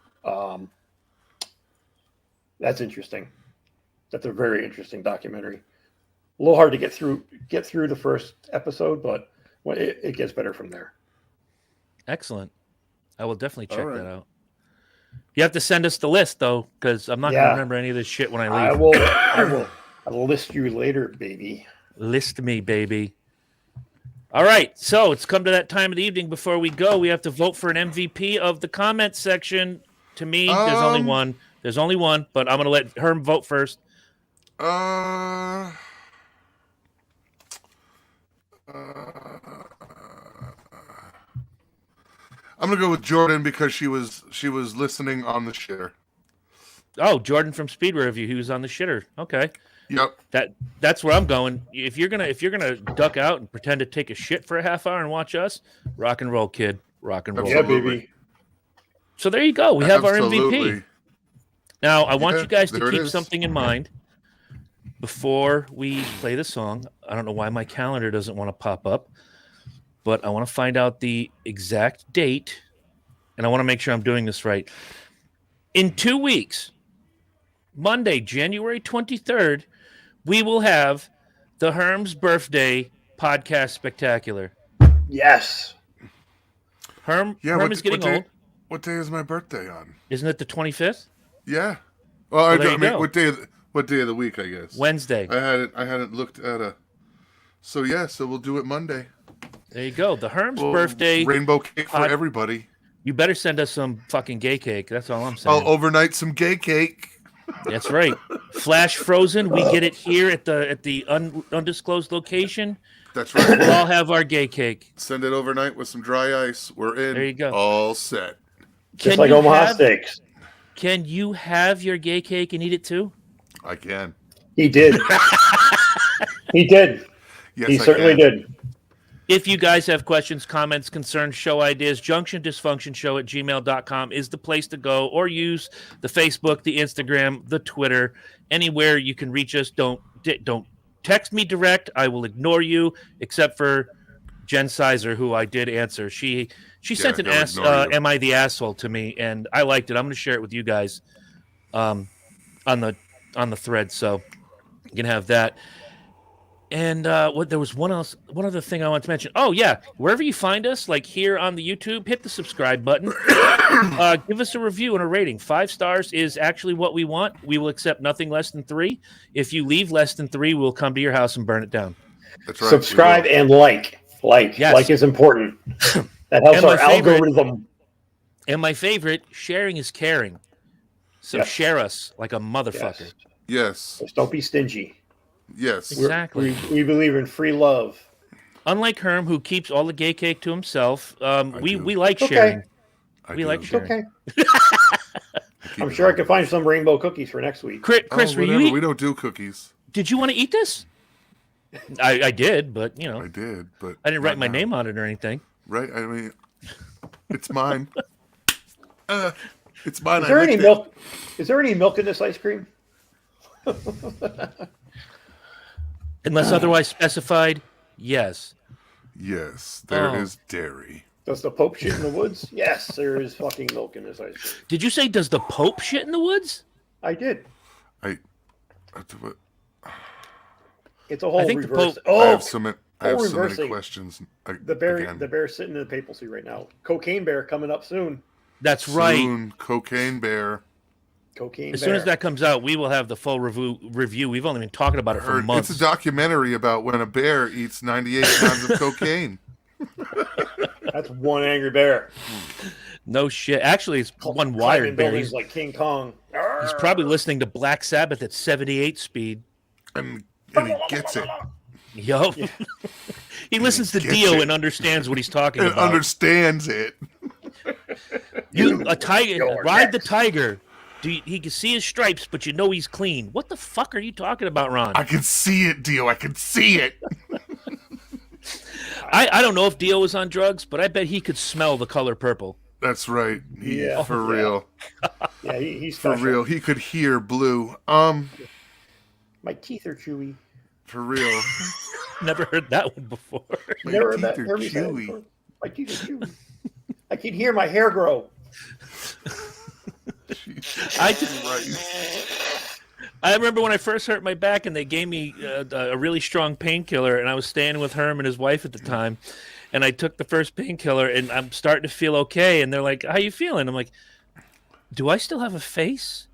That's interesting. That's a very interesting documentary. A little hard to get through the first episode, but it gets better from there. Excellent. I will definitely check that out. You have to send us the list, though, because I'm not going to remember any of this shit when I leave. I will. I'll list you later, baby. List me, baby. All right, so it's come to that time of the evening. Before we go, we have to vote for an MVP of the comment section. To me, there's only one. There's only one, but I'm going to let Herm vote first. I'm gonna go with Jordan because she was listening on the shitter. Oh, Jordan from Speed Review. He was on the shitter. Okay. Yep. That's where I'm going. If you're gonna duck out and pretend to take a shit for a half hour and watch us, rock and roll, kid. Rock and roll. Yeah, baby. So there you go. We have Absolutely. our MVP. Now I want you guys to there it keep is. something in mind before we play the song. I don't know why my calendar doesn't want to pop up, but I want to find out the exact date, and I want to make sure I'm doing this right. In 2 weeks, Monday, January 23rd, we will have the Herm's Birthday Podcast Spectacular. Yes. Herm is getting old. What day is my birthday on? Isn't it the 25th? Yeah. Well, there I you mean, go. what day of the week? I guess Wednesday. I hadn't looked at a. So we'll do it Monday. There you go. The Herm's Birthday rainbow cake for everybody. You better send us some fucking gay cake. That's all I'm saying. I'll overnight some gay cake. That's right. Flash frozen. We get it here at the undisclosed location. That's right. We'll all have our gay cake. Send it overnight with some dry ice. We're in. There you go. All set. Just like Omaha Steaks. Can you have your gay cake and eat it too? I can. He did. He did. Yes, he certainly did. If you guys have questions, comments, concerns, show ideas, junctiondysfunctionshow@gmail.com is the place to go, or use the Facebook, the Instagram, the Twitter, anywhere you can reach us. Don't text me direct. I will ignore you, except for Jen Sizer, who I did answer. She sent an "Am I the asshole?" to me, and I liked it. I'm going to share it with you guys on the thread, so you can have that. And there was one other thing I wanted to mention. Oh yeah, wherever you find us, like here on the YouTube, hit the subscribe button. Give us a review and a rating. 5 stars is actually what we want. We will accept nothing less than 3. If you leave less than 3, we'll come to your house and burn it down. That's right. Subscribe and like. Yes. Like is important. That helps our algorithm. And my favorite, sharing is caring. So share us like a motherfucker. Yes. Just don't be stingy. Yes. Exactly. We believe in free love. Unlike Herm, who keeps all the gay cake to himself, we do. like sharing. We like sharing. Okay. I'm sure I can find some rainbow cookies for next week. Chris, were you we don't do cookies. Did you want to eat this? I did, but I did, but I didn't write my name on it or anything. Right? I mean, it's mine. It's mine. Is there any milk? Is there any milk in this ice cream? Unless otherwise specified, yes. Yes, there is dairy. Does the Pope shit in the woods? Yes, there is fucking milk in this ice cream. Did you say, does the Pope shit in the woods? I did. It's a whole reverse. I have so many questions. The bear sitting in the papacy right now. Cocaine Bear coming up soon. That's right. Cocaine Bear. Cocaine As soon as that comes out, we will have the full review. We've only been talking about it for months. It's a documentary about when a bear eats 98 pounds of cocaine. That's one angry bear. No shit. Actually, it's one wired bear. He's like King Kong. He's probably listening to Black Sabbath at 78 speed. And he gets it. Yo. Yeah. He listens to Dio and understands what he's talking about. Understands it. A tiger, ride the tiger. He can see his stripes, but you know he's clean. What the fuck are you talking about, Ron? I can see it, Dio. I can see it. I don't know if Dio was on drugs, but I bet he could smell the color purple. That's right. For real. Yeah, he's for special. real. He could hear blue. My teeth are chewy. For real. Never heard that one before. My Never teeth heard are that. chewy. My teeth are chewy. I can hear my hair grow. I remember when I first hurt my back and they gave me a really strong painkiller, and I was staying with Herm and his wife at the time, and I took the first painkiller and I'm starting to feel okay, and they're like, "How you feeling?" I'm like, "Do I still have a face?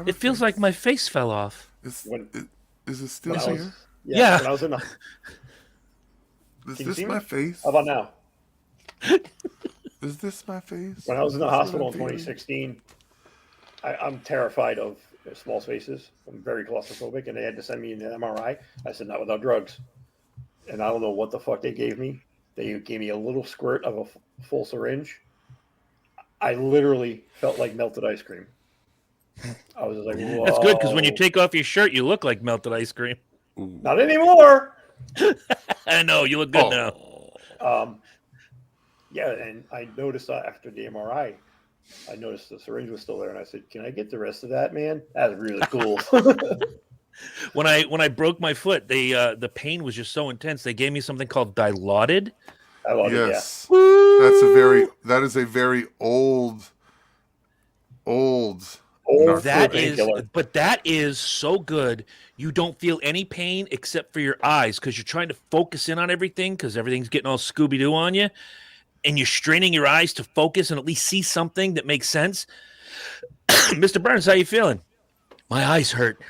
It feels like my face fell off." Is it still here? Yeah. When I was in the, Is this my face? How about now? Is this my face? When I was in the hospital in 2016, I'm terrified of small spaces. I'm very claustrophobic, and they had to send me an MRI. I said, not without drugs. And I don't know what the fuck they gave me. They gave me a little squirt of a full syringe. I literally felt like melted ice cream. I was just like, whoa. That's good, because when you take off your shirt, you look like melted ice cream. Not anymore. I know, you look good now. Yeah, and I noticed after the MRI, I noticed the syringe was still there, and I said, "Can I get the rest of that, man? That's really cool." When I broke my foot, the pain was just so intense. They gave me something called Dilaudid. I love it. Yes, that is a very old. That is so good. You don't feel any pain except for your eyes because you're trying to focus in on everything because everything's getting all Scooby-Doo on you. And you're straining your eyes to focus and at least see something that makes sense. Mr. Bernes, how you feeling? My eyes hurt.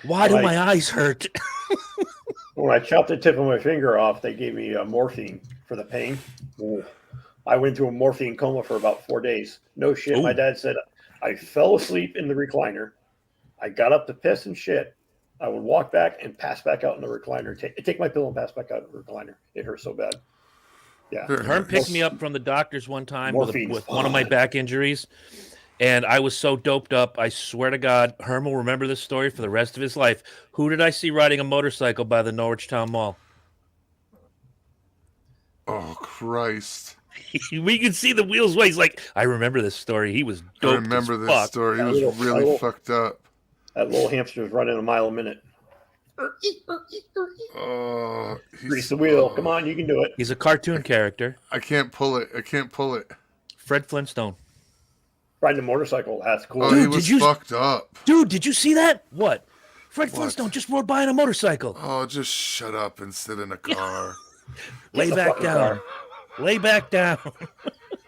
Why do my eyes hurt? When I chopped the tip of my finger off, they gave me morphine for the pain. Ooh. I went through a morphine coma for about 4 days. No shit. Ooh. My dad said I fell asleep in the recliner. I got up to piss and shit. I would walk back and pass back out in the recliner. Take my pillow and pass back out in the recliner. It hurt so bad. Yeah, Herm picked me up from the doctor's one time with one of my back injuries, and I was so doped up. I swear to God, Herm will remember this story for the rest of his life. Who did I see riding a motorcycle by the Norwich Town Mall? Oh, Christ. We can see the wheels way. He's like, I remember this story. He was dope. I remember this story. He was really fucked up. That little hamster was running a mile a minute. Grease the wheel. Come on, you can do it. He's a cartoon character. I can't pull it. Fred Flintstone. Riding a motorcycle. That's cool. Oh, dude, he was fucked up. Dude, did you see that? What? Fred Flintstone just rode by on a motorcycle. Oh, just shut up and sit in a car. Lay back down. Lay back down.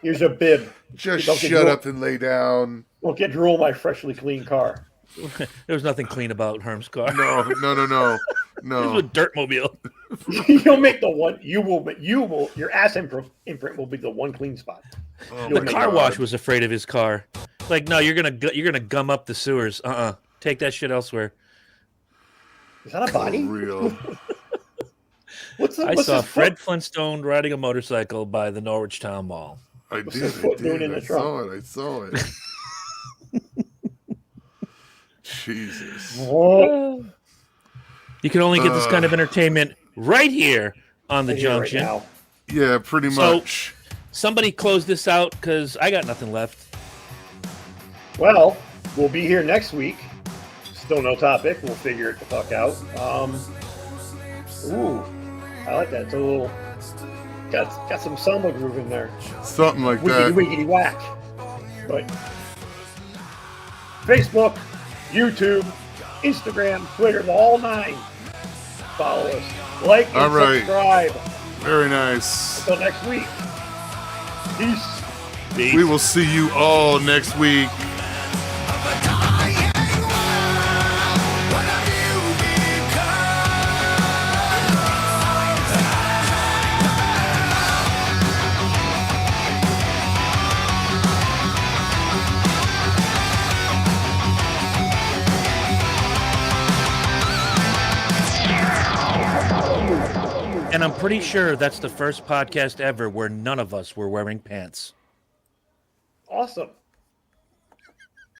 Here's a bib. Just shut up and lay down. Don't get drool in my freshly clean car. There was nothing clean about Herm's car. No. It was a dirt mobile. You'll make the one. You will. Your ass imprint will be the one clean spot. The car wash was afraid of his car. Like, no, you're gonna gum up the sewers. Take that shit elsewhere. Is that a body? For real. I saw Fred Flintstone riding a motorcycle by the Norwich Town Mall. I saw it. Jesus. You can only get this kind of entertainment right here on the Junction. Right yeah, pretty much. Somebody close this out because I got nothing left. Well, we'll be here next week. Still no topic. We'll figure it the fuck out. Ooh, I like that. It's a little got some samba groove in there. Something like that. Wiggity whack. But Facebook, YouTube, Instagram, Twitter, the whole nine. Follow us. Like and subscribe. Very nice. Until next week. Peace. We will see you all next week. And I'm pretty sure that's the first podcast ever where none of us were wearing pants. Awesome.